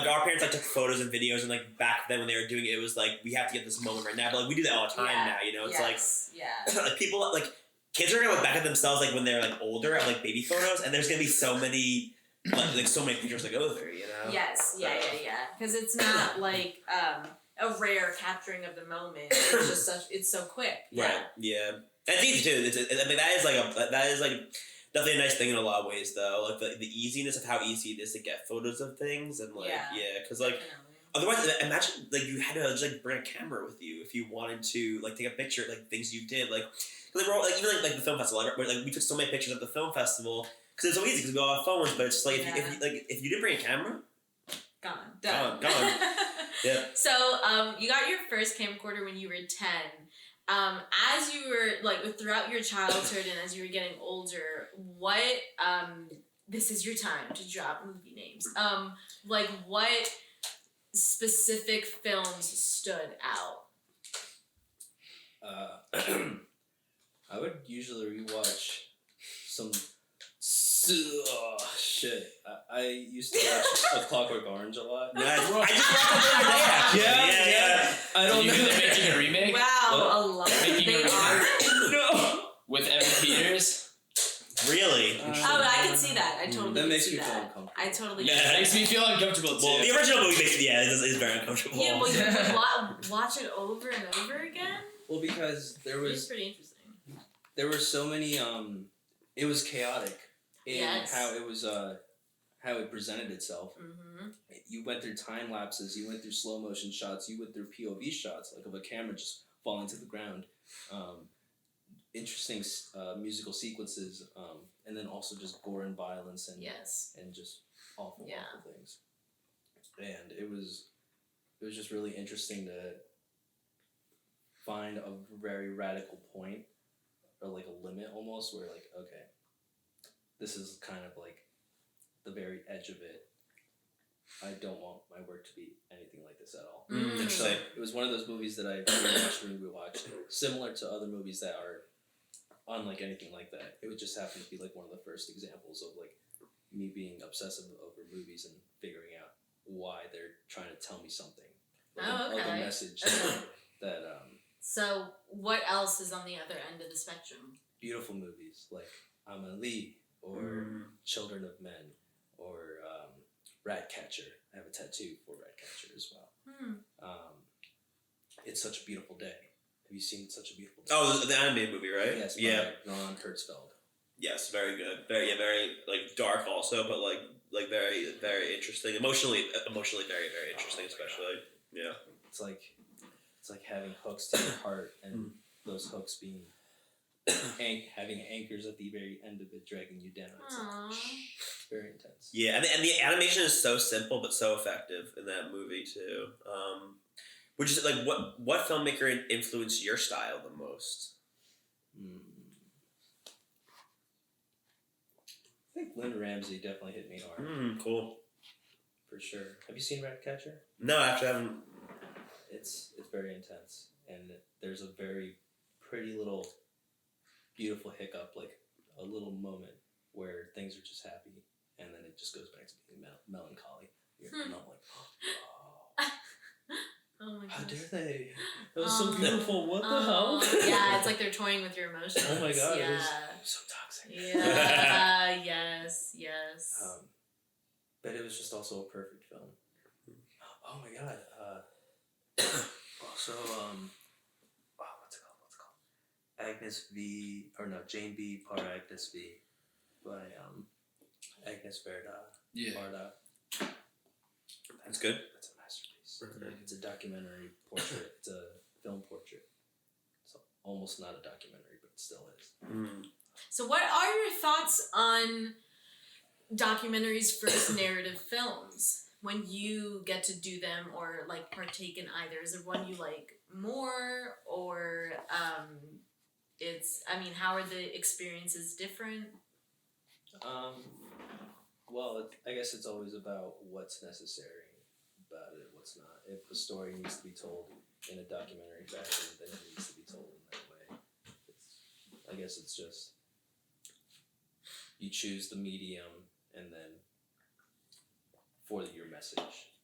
our parents like took photos and videos and like back then when they were doing it, it was like we have to get this moment right now. But like we do that all the time now. You know, it's like people like kids are gonna look back at themselves like when they're like older at like baby photos, and there's gonna be so many. Like so many pictures to go through, you know? Yes, yeah. Because it's not like a rare capturing of the moment. It's just it's so quick. Yeah. Right. Yeah. And it's easy too. I mean, that is definitely a nice thing in a lot of ways, though. Like the easiness of how easy it is to get photos of things, and because like otherwise, imagine like you had to just like bring a camera with you if you wanted to like take a picture of like things you did, like because we're all, like even like the film festival, like we took so many pictures at the film festival. Because it's so easy because we all have phones, but it's just like if you didn't bring a camera, gone. Yeah. So you got your first camcorder when you were 10. As you were like throughout your childhood and as you were getting older, what this is your time to drop movie names. Like what specific films stood out? I would usually rewatch some. Oh, shit. I used to watch A Clockwork Orange a lot. I just watched it the other day, actually. Yeah. I don't know. They're making a remake? Wow, a lot. Making a remake? No. With Evan Peters? Really? I can see that. I totally that makes see me feel that. uncomfortable. I totally it makes me feel uncomfortable too. Well, the original movie makes is very uncomfortable. Yeah, well, you could watch it over and over again? Well, because It's pretty interesting. there were so many, it was chaotic. in how it was how it presented itself. Mm-hmm. You went through time lapses, you went through slow motion shots, you went through POV shots, like of a camera just falling to the ground. Interesting musical sequences, and then also just gore and violence and and just awful things. And it was just really interesting to find a very radical point, or like a limit almost, where like, okay, this is kind of like the very edge of it. I don't want my work to be anything like this at all. So it was one of those movies that I rewatched, similar to other movies that are unlike anything like that. It would just happen to be like one of the first examples of like me being obsessive over movies and figuring out why they're trying to tell me something. Like a message that So what else is on the other end of the spectrum? Beautiful movies like Amelie or Children of Men or Ratcatcher. I have a tattoo for Ratcatcher as well. It's Such a Beautiful Day. Have you seen Such a Beautiful Day? Oh, the animated movie, right? Yes, by Ron Hertzfeld. Yes, very good. Very like dark also, but like very, very interesting. Emotionally very, very interesting, especially. Yeah. It's like having hooks to your heart, and those hooks being having anchors at the very end of it, dragging you down. It's very intense. Yeah, and the animation is so simple but so effective in that movie too. Which is like what filmmaker influenced your style the most? I think Lynn Ramsey definitely hit me hard. Cool. For sure. Have you seen Ratcatcher? No, actually I haven't. It's very intense, and there's a very pretty little beautiful hiccup, like a little moment where things are just happy, and then it just goes back to being melancholy. And I'm like, oh my god. How dare they? That was so beautiful. What the hell? Yeah, it's like they're toying with your emotions. Oh my god, it was so toxic. Yeah, yes. But it was just also a perfect film. Oh my god. Also, what's it called? Jane B. Par Agnes V. by Agnes Varda. That's good. That's a masterpiece. It's a documentary portrait. It's a film portrait. It's almost not a documentary, but it still is. So what are your thoughts on documentaries versus narrative films? When you get to do them or like partake in either, is there one you like more, or how are the experiences different? Well, I guess it's always about what's necessary about it, what's not. If the story needs to be told in a documentary fashion, then it needs to be told in that way. I guess it's just you choose the medium and then for your message,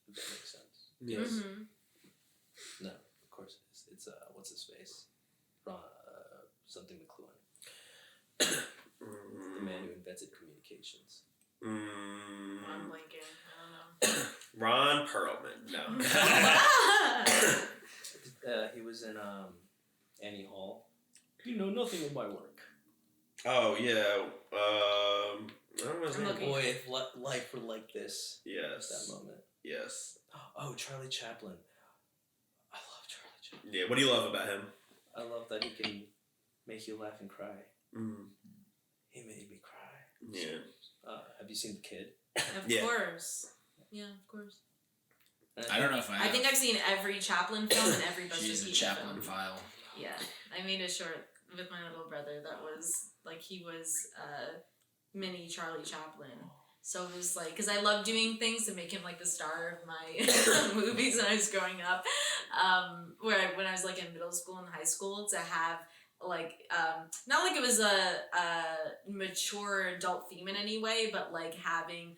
if that makes sense. Yes. No, of course it is. It's what's his face? Something McLuhan. The man who invented communications. I'm blanking. I don't know. Ron Perlman. No. He was in Annie Hall. You know nothing of my work. Oh yeah. I don't know his name. Boy, if life were like this. Yes. That moment. Yes. Oh, Charlie Chaplin. I love Charlie Chaplin. Yeah. What do you love about him? I love that he can make you laugh and cry. He made me cry. Yeah. Have you seen The Kid? Of course. Yeah, of course. I don't know if I think I've seen every Chaplin film and every Buster She's a Keaton Chaplin film. file. Yeah, I made a short with my little brother that was like he was mini Charlie Chaplin. So it was like, because I love doing things to make him like the star of my movies when I was growing up. When I was like in middle school and high school, to have like not like it was a mature adult theme in any way, but like having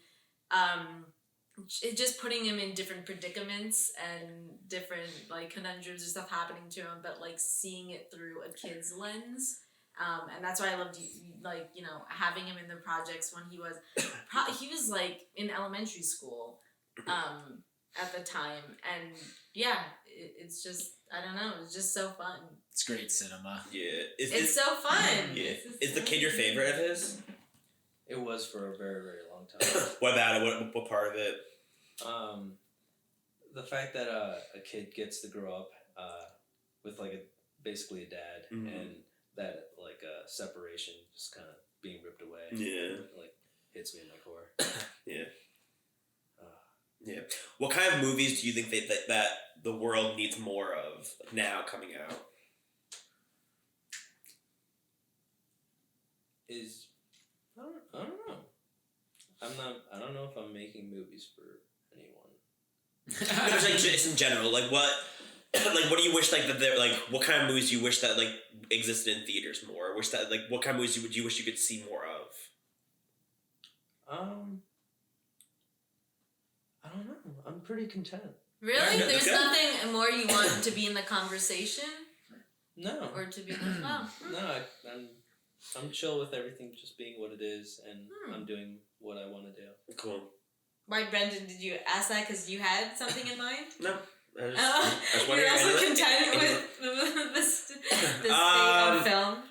just putting him in different predicaments and different like conundrums or stuff happening to him, but like seeing it through a kid's lens. And that's why I loved, like, you know, having him in the projects when he was like in elementary school at the time. And yeah, it's just, I don't know, it's just so fun. It's great cinema. Yeah. It's so fun. Yeah. Is The Kid your favorite of his? It was for a very, very long time. What about it? What part of it? The fact that a kid gets to grow up with like basically a dad, and that like separation just kind of being ripped away. Yeah. Like hits me in my core. Yeah. Yeah. What kind of movies do you think that the world needs more of now coming out? I don't know. I don't know if I'm making movies for anyone. No, just in general, like what do you wish that there, like what kind of movies do you wish that like existed in theaters more? Wish that like what kind of movies would you wish you could see more of? I don't know. I'm pretty content. Really? There's nothing more you want to be in the conversation? No. Or to be I'm chill with everything just being what it is, and I'm doing what I want to do. Cool. Why, Brendan, did you ask that because you had something in mind? No. You're also content with the state of film?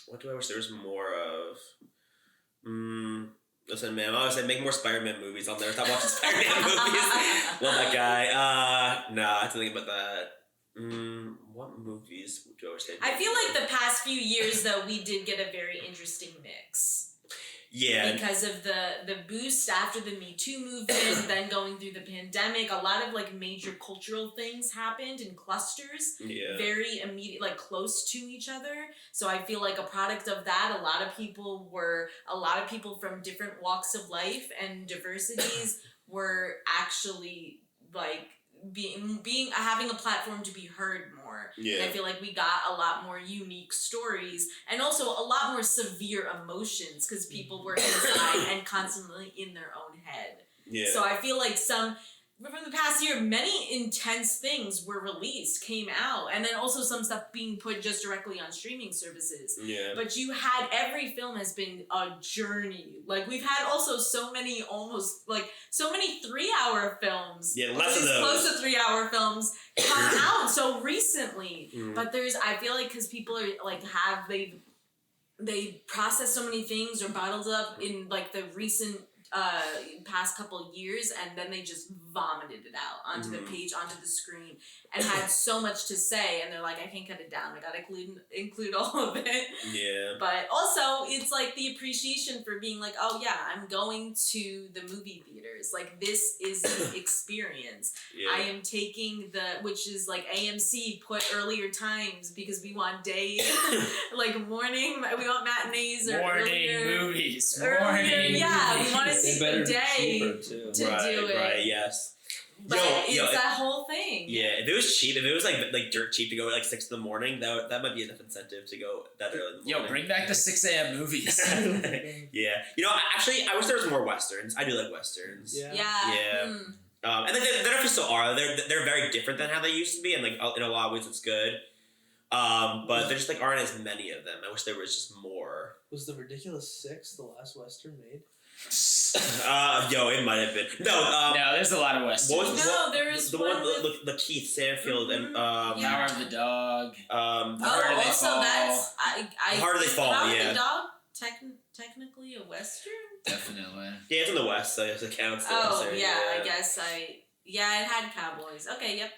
What do I wish there was more of? Listen, man, I always say make more Spider-Man movies on there. Stop watching Spider-Man movies. Love that guy. Nah, I have to think about that. What movies would you always say? I feel like the past few years, though, we did get a very interesting mix. Yeah. Because of the boost after the Me Too movement, then going through the pandemic, a lot of like major cultural things happened in clusters. Yeah. Very immediate, like close to each other. So I feel like a product of that, a lot of people from different walks of life and diversities were actually like having a platform to be heard more. Yeah. And I feel like we got a lot more unique stories and also a lot more severe emotions because people were inside and constantly in their own head. Yeah. So I feel like from the past year, many intense things were released, came out, and then also some stuff being put just directly on streaming services. Yeah. But every film has been a journey. Like, we've had also so many 3-hour films. Yeah, less of those. Close to 3-hour films come out so recently. But I feel like because people are, like, they process so many things or bottled up in, like, the recent past couple years, and then they just vomited it out onto the page, onto the screen, and had so much to say, and they're like, I can't cut it down, I gotta include all of it. Yeah. But also, it's like the appreciation for being like, oh yeah, I'm going to the movie theaters, like this is the experience. I am taking which is like AMC put earlier times because we want day, like morning, we want matinees or morning movies. Morning. Yeah, we want to see the day to do it. Right, yes. But it's that whole thing. Yeah, if it was cheap, if it was like dirt cheap to go at like 6 in the morning, that might be enough incentive to go that early in the morning. Bring back the 6 a.m. movies. Yeah. I wish there was more Westerns. I do like Westerns. Yeah. And there definitely still are. They're very different than how they used to be, and like in a lot of ways it's good. But there just like aren't as many of them. I wish there was just more. Was the Ridiculous Six the last Western made? It might have been. No, there's a lot of Westerns. There was the one with the Keith Stanfield and Power of the Dog. Heart of the Dog, technically a Western? Definitely. Yeah, it's in the West, so it counts. I guess it had cowboys. Okay, yep.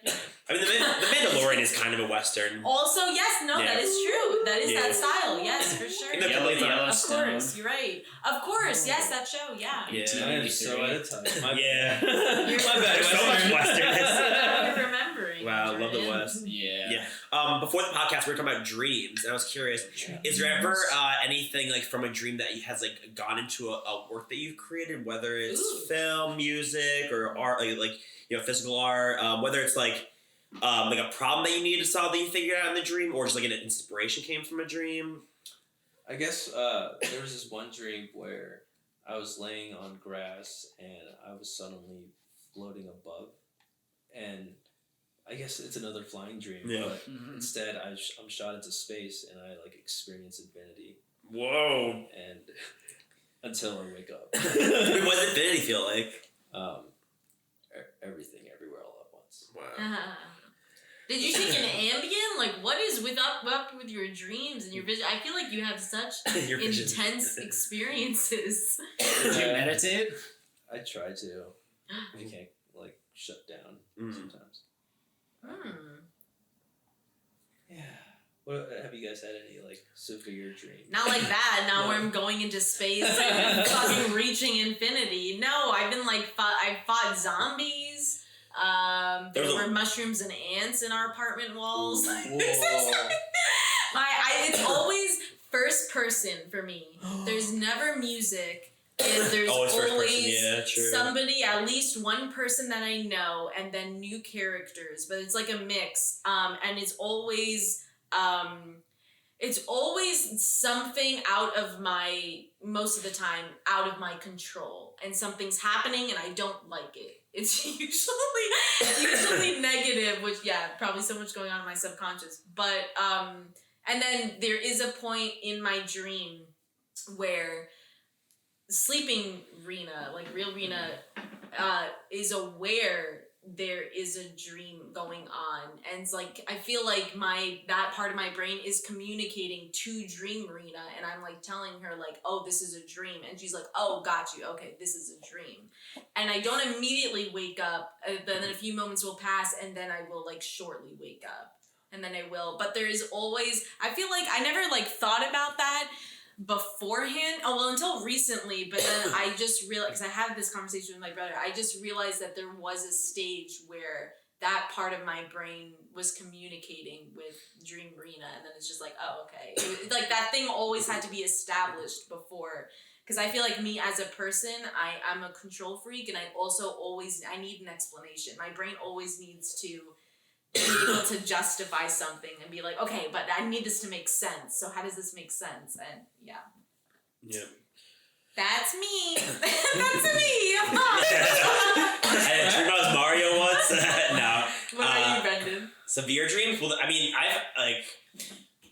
I mean, the Mandalorian is kind of a Western. Also, yes, that is true. That is that style. Yes, for sure. Of course, you're right. Of course, yes, that show. Yeah. Yeah. I am so out of touch. My bad. So much Western. You're remembering. Wow, love the West. Yeah. Before the podcast, we were talking about dreams, and I was curious: is there ever anything like from a dream that has like gone into a work that you've created, whether it's film, music, or art, like physical art, whether it's like a problem that you needed to solve that you figured out in the dream, or just like an inspiration came from a dream? I guess there was this one dream where I was laying on grass and I was suddenly floating above, and I guess it's another flying dream, but instead I'm shot into space and I like experience infinity. Whoa! And until I wake up. What does infinity feel like? Everything, everywhere, all at once. Wow. Did you take an Ambien? Like, what is up with your dreams and your vision? I feel like you have such intense experiences. Did you meditate? I try to. I can't, like, shut down sometimes. Yeah. What have you guys had any, like, severe dreams? Not like that. Now where I'm going into space and fucking reaching infinity. No, I've been like, I fought zombies. There were mushrooms and ants in our apartment walls. It's always first person for me. There's never music. And there's always somebody, at least one person that I know, and then new characters. But it's like a mix. And it's always something most of the time, out of my control. And something's happening and I don't like it. It's usually negative, which, probably so much going on in my subconscious. But, and then there is a point in my dream where sleeping Reena, like real Reena, is aware there is a dream going on, and it's like I feel like that part of my brain is communicating to dream Reena, and I'm like telling her like, oh, this is a dream, and she's like, oh, got you, okay, this is a dream, and I don't immediately wake up, then a few moments will pass, and then I will like shortly wake up, and then I will, but there is always, I feel like I never like thought about that beforehand, until recently, but then I just realized, because I had this conversation with my brother, I just realized that there was a stage where that part of my brain was communicating with Dream Reena, and then it's just like, oh, okay. Like, that thing always had to be established before, because I feel like me as a person, I'm a control freak, and I need an explanation. My brain always needs to be able to justify something and be like, okay, but I need this to make sense. So how does this make sense? And yeah. That's me. That's me. I dreamed I was Mario once. No. What are you, Brendan? Severe dreams? Well, I mean,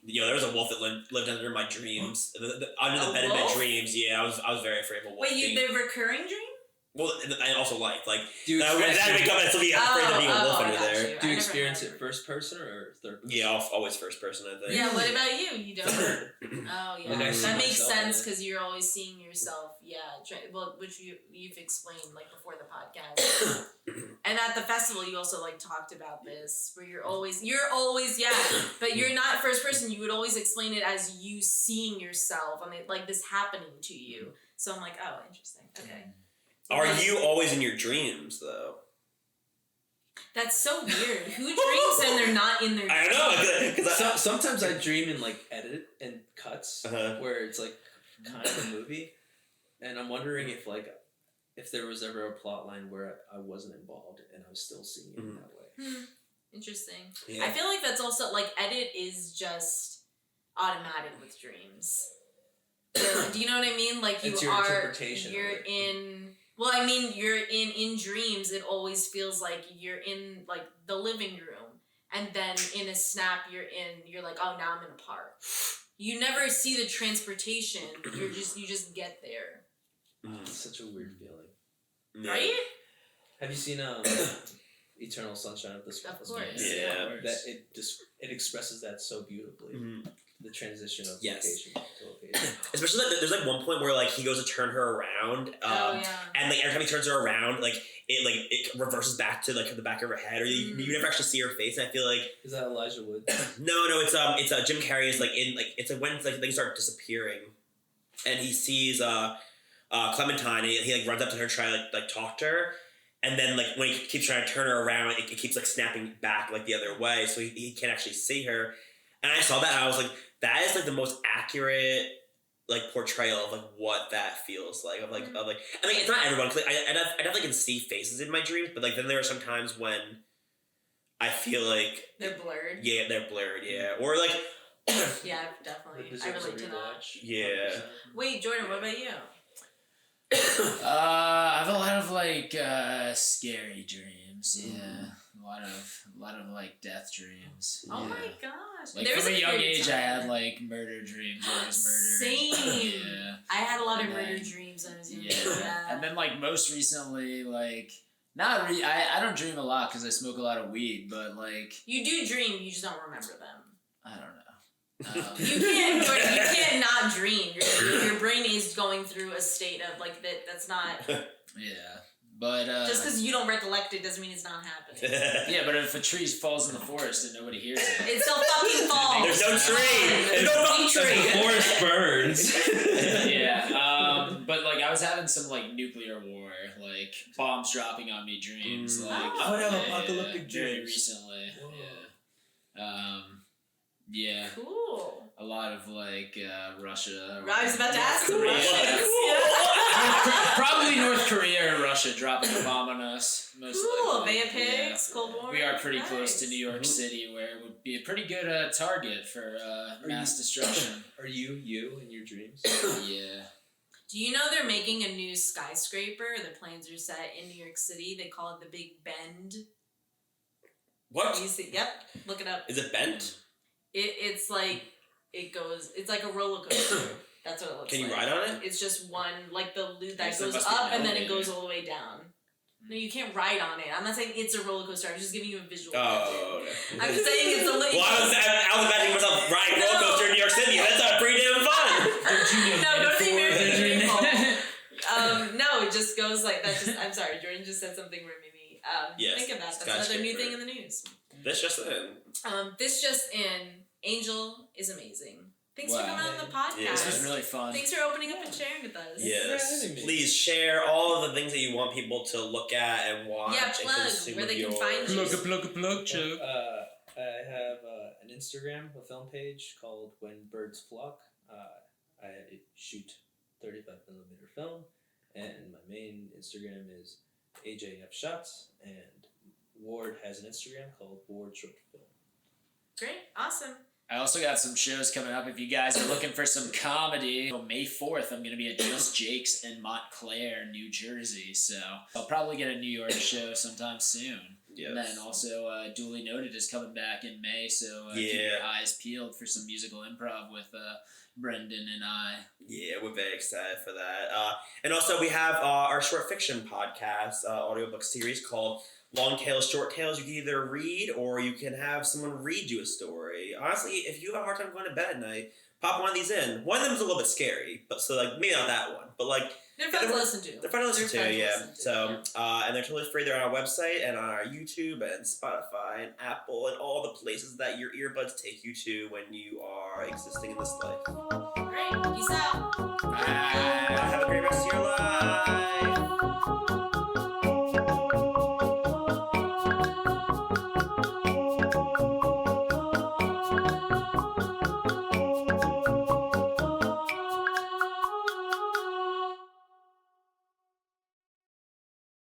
there was a wolf that lived under my dreams. Under the bed in my dreams. Yeah, I was very afraid of a wolf. Wait, the recurring dream? Well, I also that I wake up and still be afraid of being a wolf under there. Do you experience it first person or third person? Yeah, always first person, I think. Yeah, what about you? You don't? Oh, yeah. That makes sense because you're always seeing yourself. Yeah, which you've explained like before the podcast. And at the festival, you also like talked about this, where you're always but you're not first person. You would always explain it as you seeing yourself. I mean, like this happening to you. So I'm like, oh, interesting. Okay. Are you always in your dreams, though? That's so weird. Who dreams and they're not in their dreams? I don't know. Sometimes I dream in, like, edit and cuts, where it's, like, kind of a movie. And I'm wondering if there was ever a plot line where I wasn't involved and I was still seeing it in that way. Interesting. Yeah. I feel like that's also, like, edit is just automatic with dreams. Do you know what I mean? Like, you're in dreams, it always feels like you're in, like, the living room, and then in a snap, you're like, oh, now I'm in a park. You never see the transportation, you just get there. It's such a weird feeling. Yeah. Right? Have you seen, Eternal Sunshine of the Spotless Mind? Yeah. That it expresses that so beautifully. Mm-hmm. The transition of location to location. Especially there's like one point where like he goes to turn her around, and like every time he turns her around, like it reverses back to like the back of her head, or you never actually see her face. And I feel like is that Elijah Wood? No, it's Jim Carrey is like in like it's like when like things start disappearing, and he sees Clementine, and he like runs up to her trying to like talk to her. And then, like, when he keeps trying to turn her around, it keeps, like, snapping back, like, the other way. So he can't actually see her. And I saw that, and I was like, that is, like, the most accurate, like, portrayal of, like, what that feels like. I mean, it's not everyone. Cause, like, I definitely can see faces in my dreams. But, like, then there are some times when I feel like... They're blurred. Yeah, they're blurred, yeah. Or, like... yeah, definitely. I relate to that. Yeah. Wait, Jordan, what about you? I have a lot of like scary dreams. Yeah, a lot of like death dreams. Oh my gosh! Like from a young age, I had like murder dreams. I was murdering. Same. Yeah. I had a lot of murder dreams when I was young. Yeah. And then like most recently, like Not really. I don't dream a lot because I smoke a lot of weed, but like you do dream, you just don't remember them. I don't know. You can't not dream. Your brain is going through a state of like that. That's not. Yeah, but just because you don't recollect it doesn't mean it's not happening. Yeah, but if a tree falls in the forest and nobody hears it, it still fucking falls. There's no tree. There's no fucking tree. The forest burns. Yeah, but like I was having some like nuclear war, like bombs dropping on me dreams. Like I would have apocalyptic very dreams recently. Whoa. Yeah. Yeah. Cool. A lot of like Russia. I was about to ask Korea. Russia. Probably North Korea or Russia dropping a bomb on us. Most cool. likely. Bay of Pigs, Cold War. We are pretty close to New York City, where it would be a pretty good target for mass destruction. Are you in your dreams? Yeah. Do you know they're making a new skyscraper? The plans are set in New York City. They call it the Big Bend. What? You see? Yep. Look it up. Is it bent? It's like it's like a roller coaster. That's what it looks like. Can you ride on it? It's just one, like the loop that Yes, there goes must be up an and then it elevator. goes all the way down. No, you can't ride on it. I'm not saying it's a roller coaster. I'm just giving you a visual. Oh, okay. I'm saying it's a little. Well, I was imagining myself riding a roller coaster in New York City. That's not pretty damn fun. No, don't think American Dream. No, it just goes like that. I'm sorry, Jordan just said something where it made me think about that. That's another new thing in the news. This just in. This just in. Angel is amazing. Thanks for coming on the podcast. Yeah, this was really fun. Thanks for opening up and sharing with us. Yes. Please share all of the things that you want people to look at and watch. Yeah, and plug consume where they of can find you. Plug, Chuck. I have an Instagram, a film page called When Birds Flock. I shoot 35mm film, and my main Instagram is AJF Shots, and Ward has an Instagram called Ward Short Film. Great, awesome. I also got some shows coming up if you guys are looking for some comedy. On May 4th, I'm going to be at Just Jake's in Montclair, New Jersey. So I'll probably get a New York show sometime soon. Yes. And then also Duly Noted is coming back in May. So keep your eyes peeled for some musical improv with Brendan and I. Yeah, we're very excited for that. And also we have our short fiction podcast, audiobook series called Long Tales, Short Tales. You can either read or you can have someone read you a story. Honestly, if you have a hard time going to bed at night, pop one of these in. One of them is a little bit scary, but so like maybe not that one, but like they're fun to listen to. They're fun to listen to, yeah. So and they're totally free. They're on our website and on our YouTube and Spotify and Apple and all the places that your earbuds take you to when you are existing in this life. Great. Peace out. Bye. Have a great rest of your life.